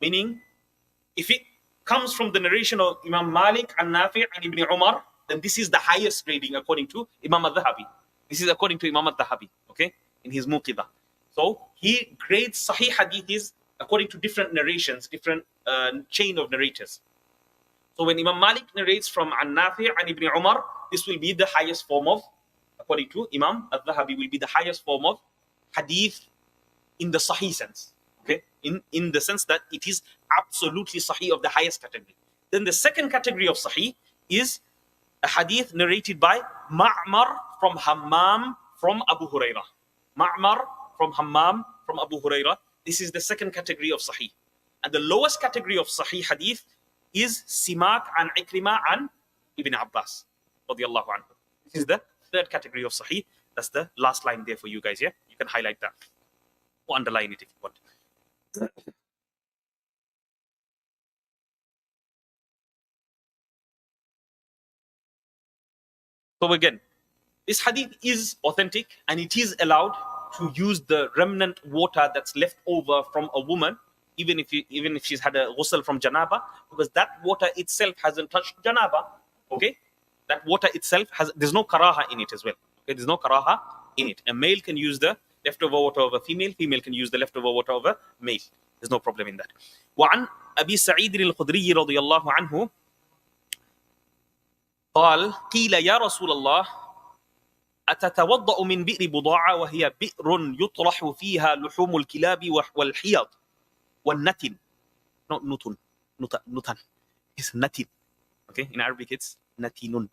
Meaning, if it comes from the narration of Imam Malik and Nafi and Ibn Umar, then this is the highest grading according to Imam al-Dhahabi. This is according to Imam al-Dhahabi, in his Muqidha. So he grades Sahih Hadiths according to different narrations, different chain of narrators. So when Imam Malik narrates from Nafi and Ibn Umar, this will be the highest form of, according to Imam al-Dhahabi, will be the highest form of hadith in the Sahih sense. In the sense that it is absolutely Sahih of the highest category. Then the second category of Sahih is a hadith narrated by Ma'mar from Hammam from Abu Hurairah. Ma'mar from Hammam from Abu Hurairah. This is the second category of Sahih. And the lowest category of Sahih Hadith is Simak and Ikrimah and Ibn Abbas. Radiyallahu anhu. This is the third category of Sahih. That's the last line there for you guys, yeah? You can highlight that or underline it if you want. So again, this hadith is authentic and it is allowed to use the remnant water that's left over from a woman, even if she's had a ghusl from janaba, because that water itself hasn't touched janaba. Okay, that water itself there's no karaha in it as well. Okay, there's no karaha in it. A male can use the leftover water of a female. Female can use the leftover water of a male. There's no problem in that. وعن أبي سعيد الخدري رضي الله عنه قال قيل يا رسول الله أتتوضأ من بئر بضاعة وهي بئر يطرح فيها لحوم الكلاب والحيض والنتن. Not nutun. Nutan. It's natin. Okay, in Arabic it's natinun.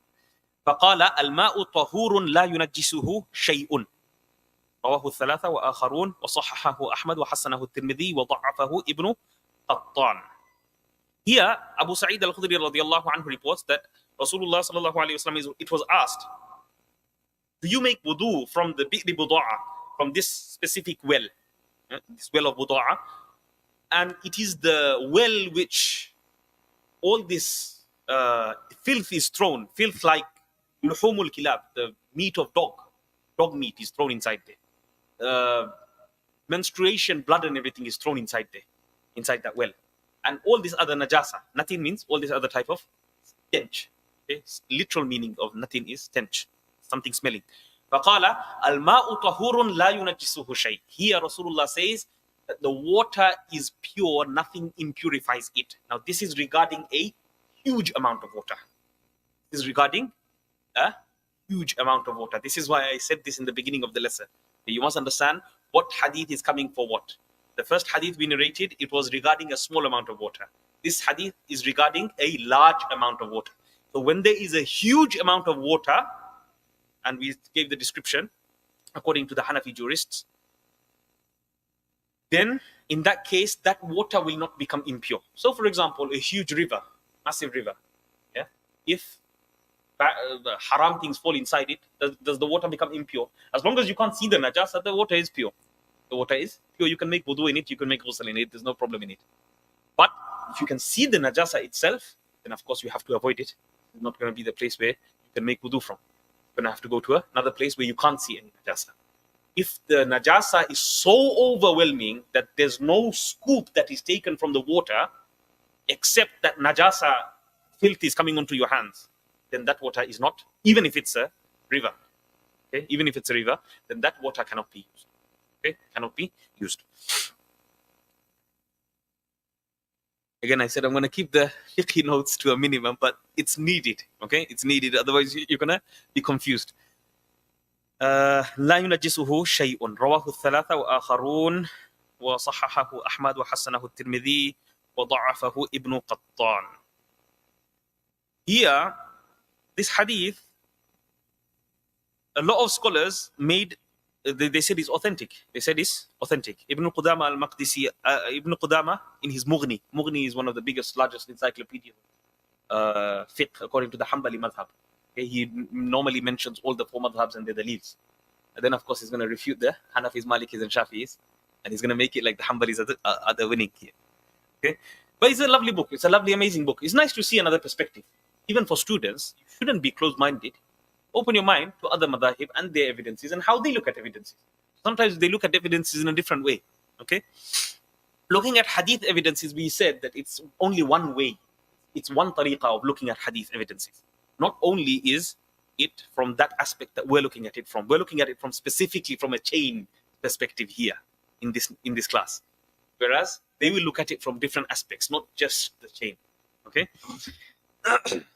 فقال الماء طهور لا ينجسه شيء. رواه الثلاثة وآخرون وصححه أحمد وحسنه الترمذي وضعفه ابن قطان. Here, Abu Sa'id al-Khudri radiyallahu anhu reports that Rasulullah sallallahu alayhi wasallam, it was asked, do you make wudu from the bi'ri buda'a, from this specific well, this well of buda'a? And it is the well which all this filth is thrown, filth like luhumul kilab, the meat of dog meat is thrown inside there. Menstruation, blood and everything is thrown inside there, inside that well. And all this other najasa, natin means all this other type of stench. Okay? Literal meaning of natin is stench, something smelling. فَقَالَ الْمَاءُ طَهُورٌ لَا يُنَجِّسُهُ شَيْءٍ. Here Rasulullah says that the water is pure, nothing impurifies it. Now this is regarding a huge amount of water. This is regarding a huge amount of water. This is why I said this in the beginning of the lesson. You must understand what hadith is coming for what. The first hadith we narrated, it was regarding a small amount of water. This hadith is regarding a large amount of water. So when there is a huge amount of water, and we gave the description according to the Hanafi jurists, then in that case, that water will not become impure. So for example, a huge river, massive river, yeah, if the haram things fall inside it, does the water become impure? As long as you can't see the najasa, the water is pure. The water is pure. You can make wudu in it, you can make ghusl in it, there's no problem in it. But if you can see the najasa itself, then of course you have to avoid it. It's not going to be the place where you can make wudu from. You're going to have to go to another place where you can't see any najasa. If the najasa is so overwhelming that there's no scoop that is taken from the water, except that najasa filth is coming onto your hands, then that water is not, even if it's a river, okay, even if it's a river, then that water cannot be used. Okay, cannot be used. Again, I said I'm going to keep the fiqh notes to a minimum, but it's needed. Okay, it's needed. Otherwise, you're going to be confused. لا ينجسه شيء رواه الثلاثة وآخرون وصححه أحمد وحسنه الترمذي وضعفه ابن قطان. Here, this hadith, a lot of scholars made. They said it's authentic. They said it's authentic. Ibn Qudama al-Maqdisi, Ibn Qudama in his Mughni. Mughni is one of the biggest, largest encyclopedia fiqh according to the Hanbali madhab. Okay, he normally mentions all the four madhabs and their daleels. And then of course he's going to refute the Hanafis, Malikis and Shafi'is, and he's going to make it like the Hanbalis are the winning here. Okay, but it's a lovely book. It's a lovely, amazing book. It's nice to see another perspective. Even for students, you shouldn't be closed-minded. Open your mind to other madhahib and their evidences and how they look at evidences. Sometimes they look at evidences in a different way. Okay, looking at hadith evidences, we said that it's only one way. It's one tariqah of looking at hadith evidences. Not only is it from that aspect that we're looking at it from. We're looking at it from specifically from a chain perspective here in this class. Whereas they will look at it from different aspects, not just the chain. Okay.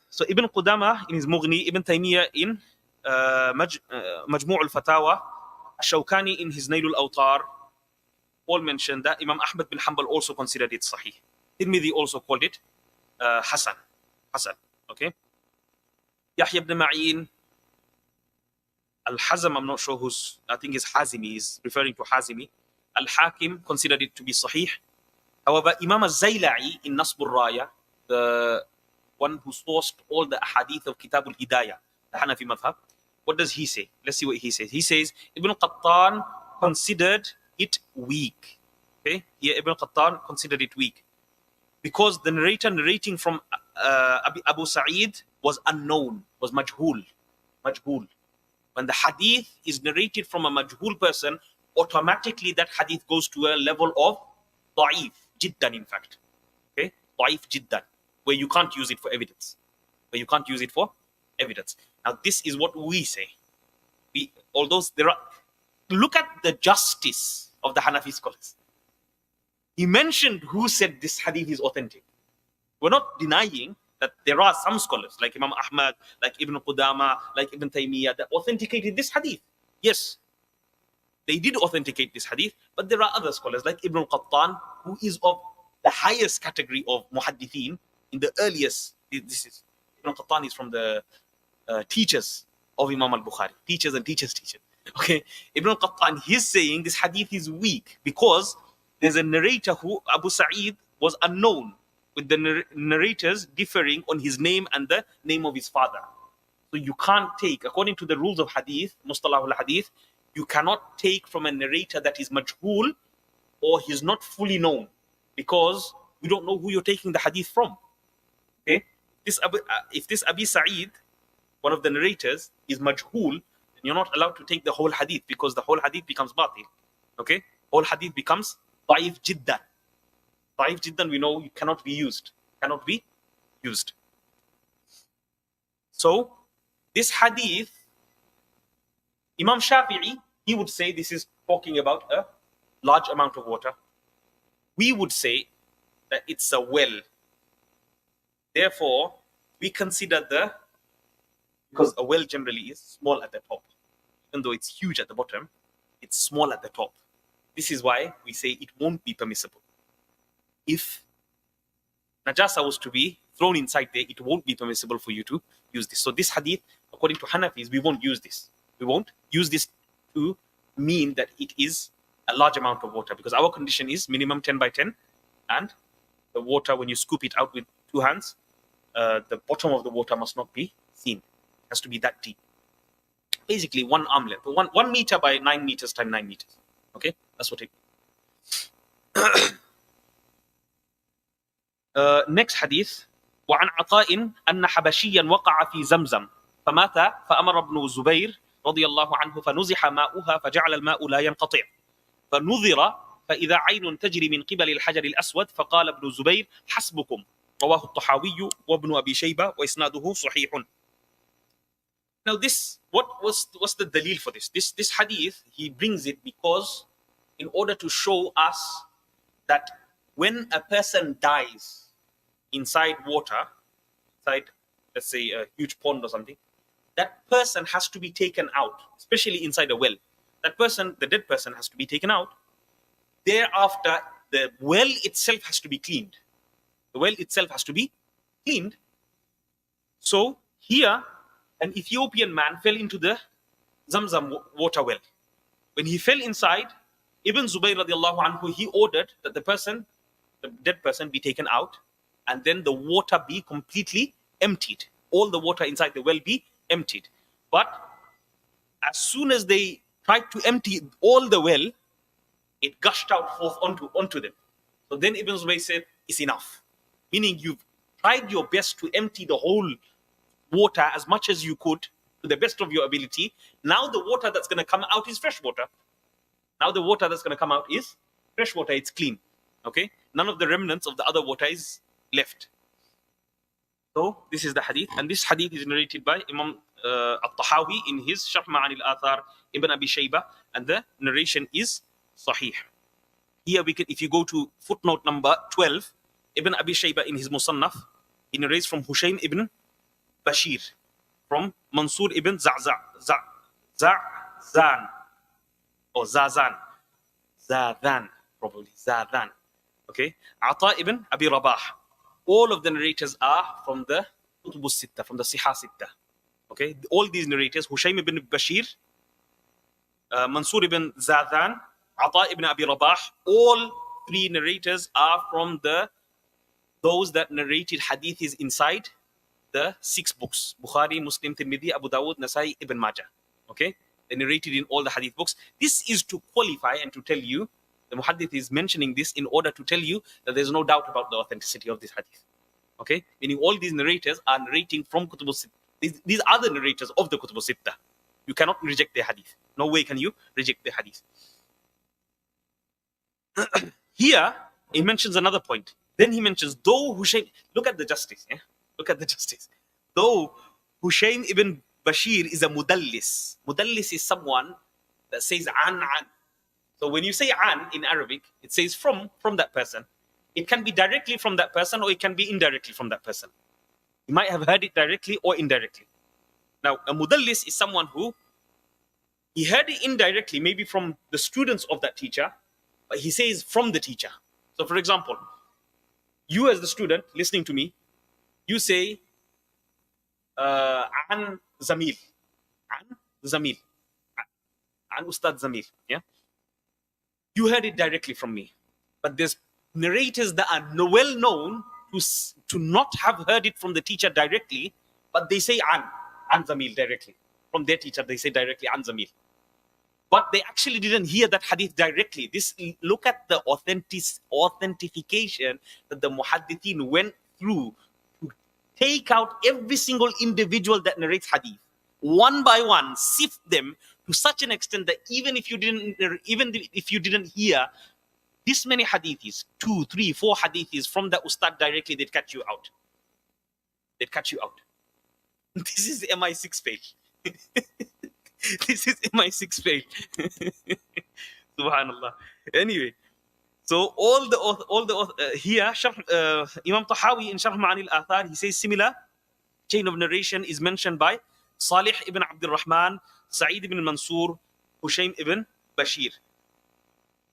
So Ibn Qudama in his Mughni, Ibn Taymiyyah in Majmu' al-Fatawa, Shawkani in his Nail al-Awtar, all mentioned that. Imam Ahmad bin Hanbal also considered it Sahih. Tirmidhi also called it Hasan. Okay. Yahya ibn Ma'in Al-Hazm, I'm not sure who's, I think it's Hazimi, is referring to Hazimi. Al-Hakim considered it to be Sahih. However, Imam al-Zayla'i in Nasb al-Raya, the one who sourced all the hadith of Kitab al-Hidayah, the Hanafi madhab, what does he say? Let's see what he says. He says, Ibn Qattan considered it weak. Okay, here Ibn Qattan considered it weak because the narrator narrating from Abu Sa'id was unknown, was majhul. Majhul. When the hadith is narrated from a majhul person, automatically that hadith goes to a level of da'if, jiddan in fact. Okay, da'if jiddan, where you can't use it for evidence. Where you can't use it for evidence. Now this is what we say. Although there are, look at the justice of the Hanafi scholars. He mentioned who said this hadith is authentic. We're not denying that there are some scholars like Imam Ahmad, like Ibn Qudama, like Ibn Taymiyyah that authenticated this hadith. Yes, they did authenticate this hadith, but there are other scholars like Ibn Qattan, who is of the highest category of muhaddithin in the earliest. This is Ibn Qattan is from the teachers of Imam al-Bukhari, teachers and teachers. Okay, Ibn Qattan, he's saying this hadith is weak because there's a narrator who, Abu Sa'id, was unknown, with the narrators differing on his name and the name of his father. So you can't take, according to the rules of hadith, Mustalah al-Hadith, you cannot take from a narrator that is majhul or he's not fully known, because you don't know who you're taking the hadith from. Okay, if this Abi Sa'id, one of the narrators, is majhul, then you're not allowed to take the whole hadith, because the whole hadith becomes batil. Okay, whole hadith becomes da'if jiddan. Da'if jiddan, we know, it cannot be used. Cannot be used. So this hadith, Imam Shafi'i, he would say this is talking about a large amount of water. We would say that it's a well. Therefore, we consider because a well generally is small at the top. Even though it's huge at the bottom, it's small at the top. This is why we say it won't be permissible. If najasa was to be thrown inside there, it won't be permissible for you to use this. So this hadith, according to Hanafis, we won't use this. We won't use this to mean that it is a large amount of water, because our condition is minimum 10 by 10, and the water, when you scoop it out with two hands, the bottom of the water must not be seen. It has to be that deep. Basically, 1 arm length, 1 meter by 9 meters times 9 meters. Okay, that's what it means. Next hadith. وعن عطاء أن حبشيا وقع في زمزم فمات فأمر ابن الزبير رضي الله عنه فنزح ماؤها فجعل الماء لا ينقطع فنظر فإذا عين تجري من قبل الحجر الأسود فقال ابن الزبير حسبكم رواه الطحاوي وابن أبي شيبة وإسناده صحيح. Now this, what's the dalil for this? This hadith, he brings it because in order to show us that when a person dies inside water, inside, let's say, a huge pond or something, that person has to be taken out, especially inside a well. That person, the dead person, has to be taken out. Thereafter, the well itself has to be cleaned. The well itself has to be cleaned. So here, an Ethiopian man fell into the Zamzam water well. When he fell inside, Ibn Zubayr radiallahu anhu, he ordered that the person, the dead person, be taken out, and then the water be completely emptied. All the water inside the well be emptied. But as soon as they tried to empty all the well, it gushed out forth onto them. So then Ibn Zubayr said, it's enough. Meaning you've tried your best to empty the whole water as much as you could to the best of your ability. Now the water that's going to come out is fresh water. Now the water that's going to come out is fresh water. It's clean. Okay? None of the remnants of the other water is left. So this is the hadith, and this hadith is narrated by Imam al-Tahawi in his Sharh Ma'ani al-Athar, Ibn Abi Shayba, and the narration is sahih. Here we can, if you go to footnote number 12, Ibn Abi Shayba in his Musannaf, he narrates from Hushaym ibn Bashir, from Mansur ibn Za'zan, or Zazan, probably Zadan. Okay, Ata ibn Abi Rabah. All of the narrators are from the Kutub Sitta, from the Sihah Sitta. Okay, all these narrators, Hushaym ibn Bashir, Mansur ibn Zadhan, Ata ibn Abi Rabah, all three narrators are from those that narrated hadith is inside the 6 books: Bukhari, Muslim, Tirmidhi, Abu Dawud, Nasai, Ibn Majah. Okay, they narrated in all the hadith books. This is to qualify and to tell you, the muhaddith is mentioning this in order to tell you that there's no doubt about the authenticity of this hadith. Okay, meaning all these narrators are narrating from Kutub al-Sittah. These are the narrators of the Kutub al-Sittah. You cannot reject their hadith. No way can you reject their hadith. Here, he mentions another point. Then he mentions, though Hushaym, look at the justice. Yeah? Look at the justice. Though Hushaym ibn Bashir is a mudallis. Mudallis is someone that says an. So when you say an in Arabic, it says from that person. It can be directly from that person or it can be indirectly from that person. You might have heard it directly or indirectly. Now, a mudallis is someone who he heard it indirectly, maybe from the students of that teacher, but he says from the teacher. So for example, you as the student listening to me, you say an Zamil, an Ustad Zamil. Yeah, you heard it directly from me, but there's narrators that are well known to not have heard it from the teacher directly, but they say an Zamil directly from their teacher. They say directly an Zamil, but they actually didn't hear that hadith directly. Look at the authentication that the muhaddithin went through to take out every single individual that narrates hadith, one by one, sift them to such an extent that even if you didn't hear this many hadiths, 2, 3, 4 hadiths from the ustad directly, they'd catch you out. This is MI6 page. This is MI6 page. Subhanallah. Anyway, so all the here, Imam Tahawi in Sharh Ma'ani al-Athar, he says similar chain of narration is mentioned by Salih ibn Abdul Rahman, Sa'id ibn Mansur, Hushaym ibn Bashir.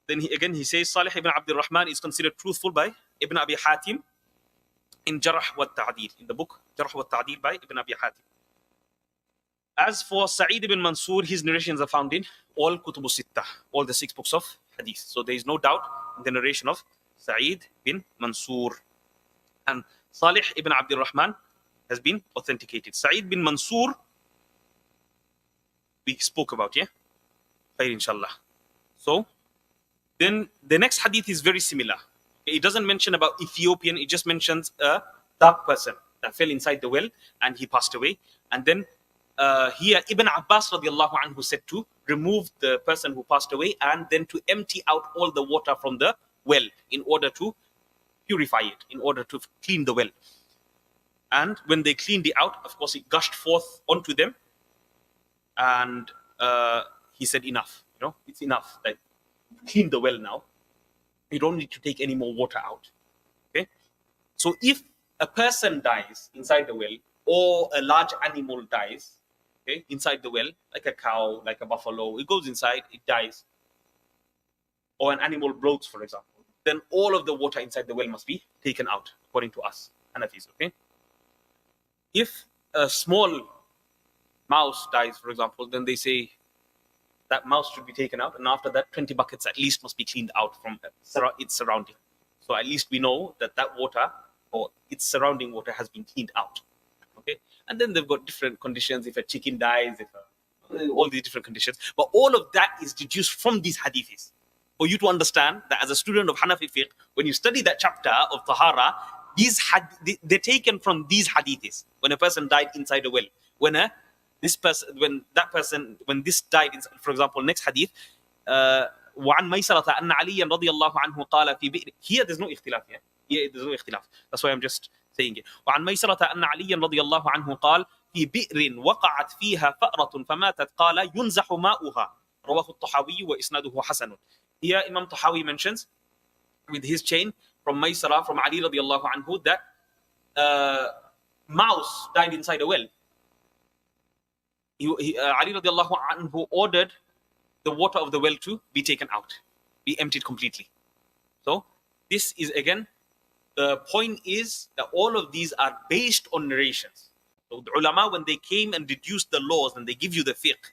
Then he says Salih ibn Abdul Rahman is considered truthful by Ibn Abi Hatim in Jarh wa Ta'dil, in the book Jarh wa Ta'dil by Ibn Abi Hatim. As for Sa'id ibn Mansur, his narrations are found in all Kutub al-Sittah, all the 6 books of hadith. So there is no doubt in the narration of Sa'id bin Mansur. And Salih ibn Abdul Rahman has been authenticated. Sa'id bin Mansur, we spoke about, yeah? Khair inshallah. So then the next hadith is very similar. It doesn't mention about Ethiopian, it just mentions a dark person that fell inside the well and he passed away. And then here Ibn Abbas radiallahu anhu said to remove the person who passed away and then to empty out all the water from the well in order to purify it, in order to clean the well. And when they cleaned it out, of course, it gushed forth onto them. And he said, enough, it's enough. Like, clean the well now. You don't need to take any more water out. Okay? So if a person dies inside the well or a large animal dies, okay, inside the well, like a cow, like a buffalo, it goes inside, it dies, or an animal bloats, for example, then all of the water inside the well must be taken out, according to us, Hanafis, okay? If a small mouse dies, for example, then they say that mouse should be taken out, and after that, 20 buckets at least must be cleaned out from its surrounding. So at least we know that that water or its surrounding water has been cleaned out. Okay, and then they've got different conditions. If a chicken dies, all these different conditions, but all of that is deduced from these hadiths. For you to understand that as a student of Hanafi fiqh, when you study that chapter of Tahara, they're taken from these hadiths. When a person died inside a well, when this died inside, for example, next hadith, وعن ميسرة أن عليا رضي الله عنه قال في بئر. Here there's no اختلاف. Here there's no اختلاف. That's why I'm just saying it. وعن ميسرة أن عليا رضي الله عنه قال في بئر وقعت فيها فأرة فماتت قال ينزح ماؤها رواه الطحاوي وإسناده حسن. Here Imam Tahawi mentions with his chain from Maysara, from Ali radiallahu anhu, that mouse died inside a well. Ali radiallahu anhu ordered the water of the well to be taken out, be emptied completely. So this is, again, the point is that all of these are based on narrations. So the ulama, when they came and deduced the laws and they give you the fiqh,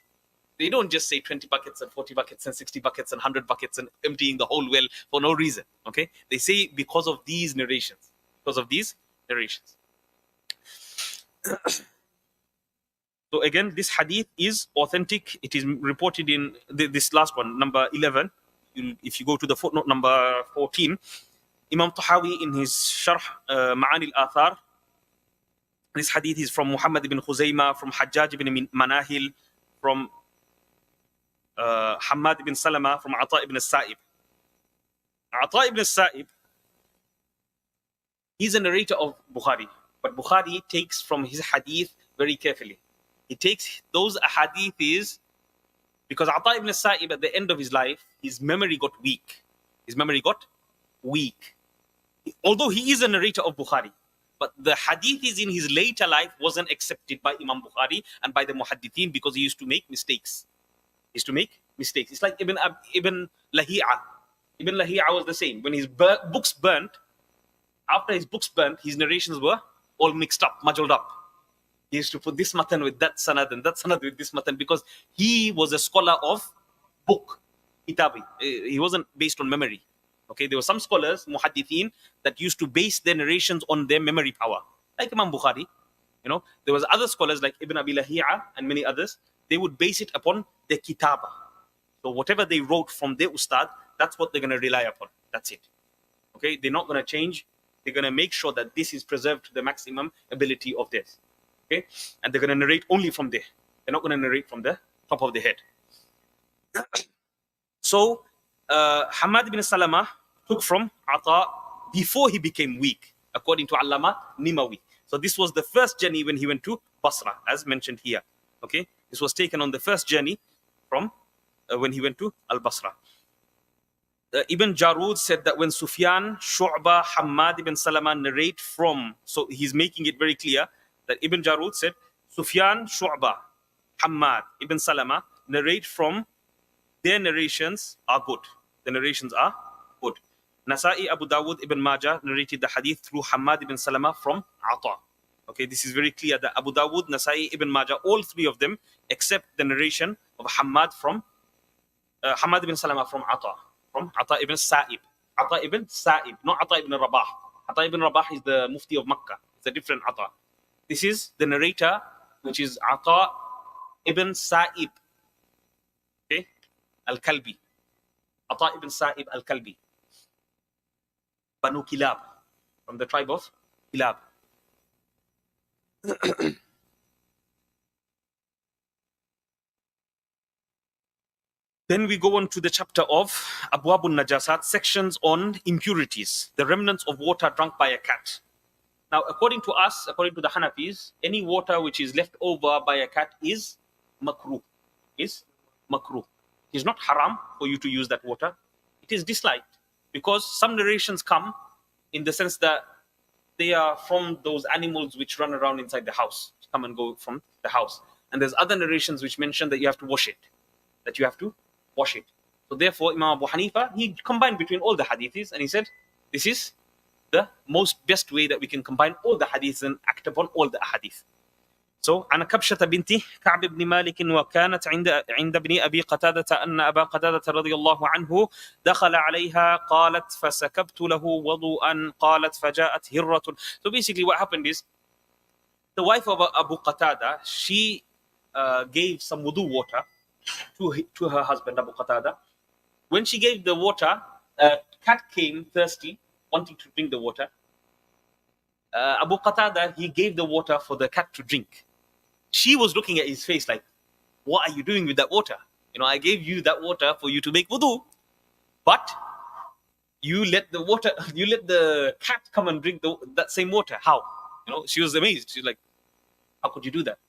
They don't just say 20 buckets and 40 buckets and 60 buckets and 100 buckets and emptying the whole well for no reason. Okay, they say because of these narrations. Because of these narrations. So again, this hadith is authentic. It is reported in this last one, number 11. If you go to the footnote number 14, Imam Tahawi in his Sharh Ma'ani al-Athar, this hadith is from Muhammad ibn Khuzaymah, from Hajjaj ibn Manahil, from Hamad ibn Salama, from Ata ibn Sa'ib. Ata ibn Sa'ib, he's a narrator of Bukhari, but Bukhari takes from his hadith very carefully. He takes those hadiths because Ata ibn Sa'ib at the end of his life, his memory got weak. His memory got weak. Although he is a narrator of Bukhari, but the hadiths in his later life wasn't accepted by Imam Bukhari and by the Muhaddithin because he used to make mistakes. He used to make mistakes. It's like Ibn Lahi'a. Ibn Lahi'a was the same. When his books burnt, after his books burnt, his narrations were all mixed up, muddled up. He used to put this matan with that sanad and that sanad with this matan because he was a scholar of book, kitabi. He wasn't based on memory. Okay, there were some scholars, muhaddithin, that used to base their narrations on their memory power, like Imam Bukhari. You know, there was other scholars like Ibn Abi Lahi'a and many others. They would base it upon their kitaba. So whatever they wrote from their ustad, that's what they're going to rely upon. That's it. Okay, they're not going to change. They're going to make sure that this is preserved to the maximum ability of theirs. Okay, and they're going to narrate only from there. They're not going to narrate from the top of the head. So Hamad bin Salama took from Ata before he became weak, according to Allama Nimawi. So this was the first journey when he went to Basra, as mentioned here. Okay, this was taken on the first journey from when he went to Al-Basra. Ibn Jarud said that when Sufyan, Shu'bah, Hamad ibn Salama narrate from, so he's making it very clear that Ibn Jarud said, Sufyan, Shu'bah, Hamad ibn Salama narrate from, their narrations are good. The narrations are good. Nasa'i, Abu Dawud, Ibn Majah narrated the hadith through Hamad ibn Salama from Ata. Okay, this is very clear that Abu Dawud, Nasa'i, Ibn Majah, all three of them accept the narration of Hamad from Hamad ibn Salama from Ata ibn Sa'ib. Ata ibn Sa'ib, not Ata ibn Rabah. Ata ibn Rabah is the Mufti of Makkah. It's a different Ata. This is the narrator, which is Ata ibn Sa'ib. Okay, Al-Kalbi. Ata ibn Sa'ib Al-Kalbi. Banu Kilab, from the tribe of Kilab. Then we go on to the chapter of Abwabun Najasat, sections on impurities, the remnants of water drunk by a cat. Now, according to us, according to the Hanafis, any water which is left over by a cat is makruh. Is makruh. It is not haram for you to use that water. It is disliked because some narrations come in the sense that they are from those animals which run around inside the house, come and go from the house. And there's other narrations which mention that you have to wash it, that you have to wash it. So therefore, Imam Abu Hanifa, he combined between all the hadiths and he said, this is the most best way that we can combine all the hadiths and act upon all the hadith. So, عن كبشة بنت كعب بن مالك وكانت عند ابن أبي قتادة أن أبا قتادة رضي الله عنه دخل عليها قالت فسكبت له وضوءا قالت فجاءت هرة. So basically what happened is the wife of Abu Qatada, she gave some wudu water to her husband Abu Qatada. When she gave the water, a cat came thirsty, wanting to drink the water. Abu Qatada, he gave the water for the cat to drink. She was looking at his face like, what are you doing with that water? You know, I gave you that water for you to make wudu, but you let the cat come and drink that same water. How? You know, she was amazed. She's like, how could you do that?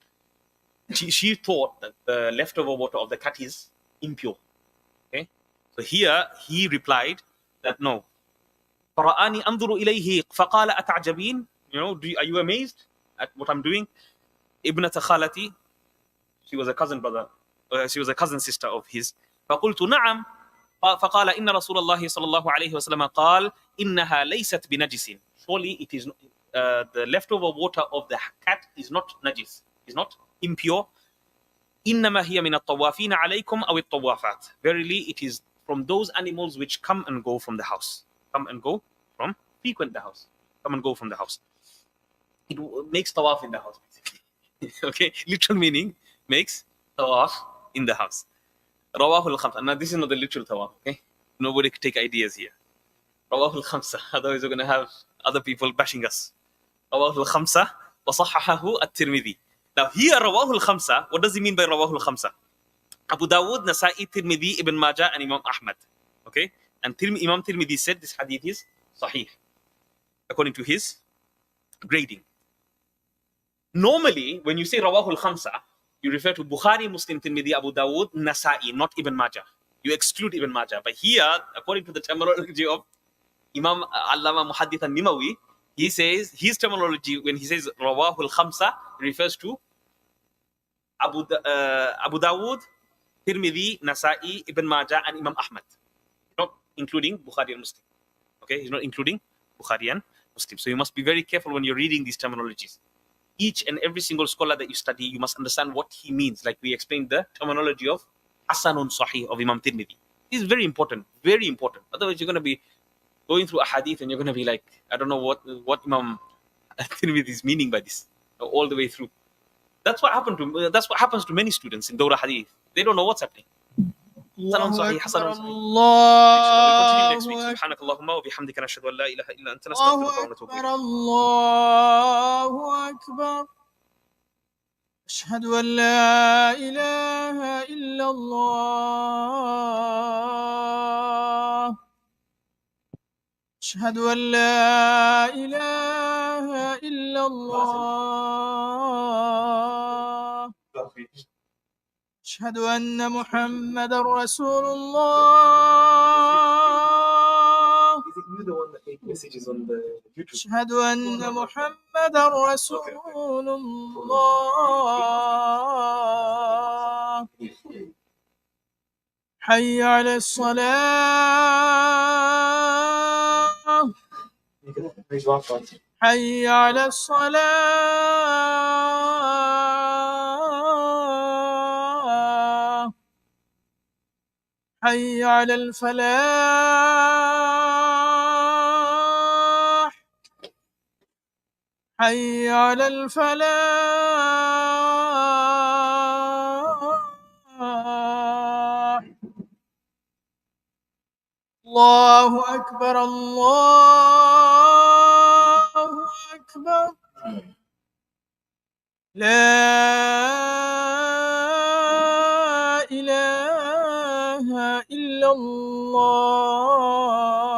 She thought that the leftover water of the cat is impure. Okay, so here he replied that no. فرآني أنظر إليه فقال أتعجبين. You know, are you amazed at what I'm doing? ابنة خالتي, she was a cousin brother, she was a cousin sister of his. فقلت نعم. فقال إن رسول الله صلى الله عليه وسلم قال إنها ليست بنجس. Surely it is the leftover water of the cat is not najis, is not impure. إِنَّمَا هِيَ مِنَ الطَّوَّافِينَ عَلَيْكُمْ أَوِ الطَّوَّافَاتِ. Verily, it is from those animals which come and go from the house. Come and go from, frequent the house. Come and go from the house. It makes tawaf in the house, basically. Okay, literal meaning makes tawaf in the house. Rawahul Khamsa. Now, this is not the literal tawaf, okay? Nobody can take ideas here. Rawahul Khamsa. Otherwise, we're going to have other people bashing us. Rawahul Khamsa wa sahhahahu at-Tirmidhi. Now, here, Rawahul Khamsa, what does he mean by Rawahul Khamsa? Abu Dawud, Nasa'i, Tirmidhi, Ibn Majah, and Imam Ahmad. Okay? And Imam Tirmidhi said this hadith is sahih, according to his grading. Normally, when you say Rawahul Khamsa, you refer to Bukhari, Muslim, Tirmidhi, Abu Dawud, Nasa'i, not Ibn Majah. You exclude Ibn Majah. But here, according to the terminology of Imam Allama Muhaddith al-Nimawi, he says, his terminology, when he says Rawahul Khamsa, refers to Abu Dawud, Tirmidhi, Nasa'i, Ibn Majah, and Imam Ahmad. Not including Bukhari and Muslim. Okay, he's not including Bukhari and Muslim. So you must be very careful when you're reading these terminologies. Each and every single scholar that you study, you must understand what he means. Like we explained the terminology of Hasanun Sahih of Imam Tirmidhi. This is very important, very important. Otherwise, you're going to be going through a hadith and you're going to be like, I don't know what Imam Tirmidhi is meaning by this, all the way through. That's what happens to many students in Dawra Hadith. They don't know what's happening. Hasanun Sahih, Hasanun Sahih. We'll continue next week. سبحانك اللهم وبحمدك نشهد أن لا إله إلا أنت نستغفرك ونتوب إليك. الله أكبر. أشهد أن لا إله إلا الله. أشهد أن لا إله إلا الله. أشهد أن محمدا رسول الله. أشهد أن محمدا رسول الله. حي على الصلاة. حي على الصلاة. حي على الفلاح. حي على الفلاح. الله أكبر. الله أكبر. لا إله إلا الله.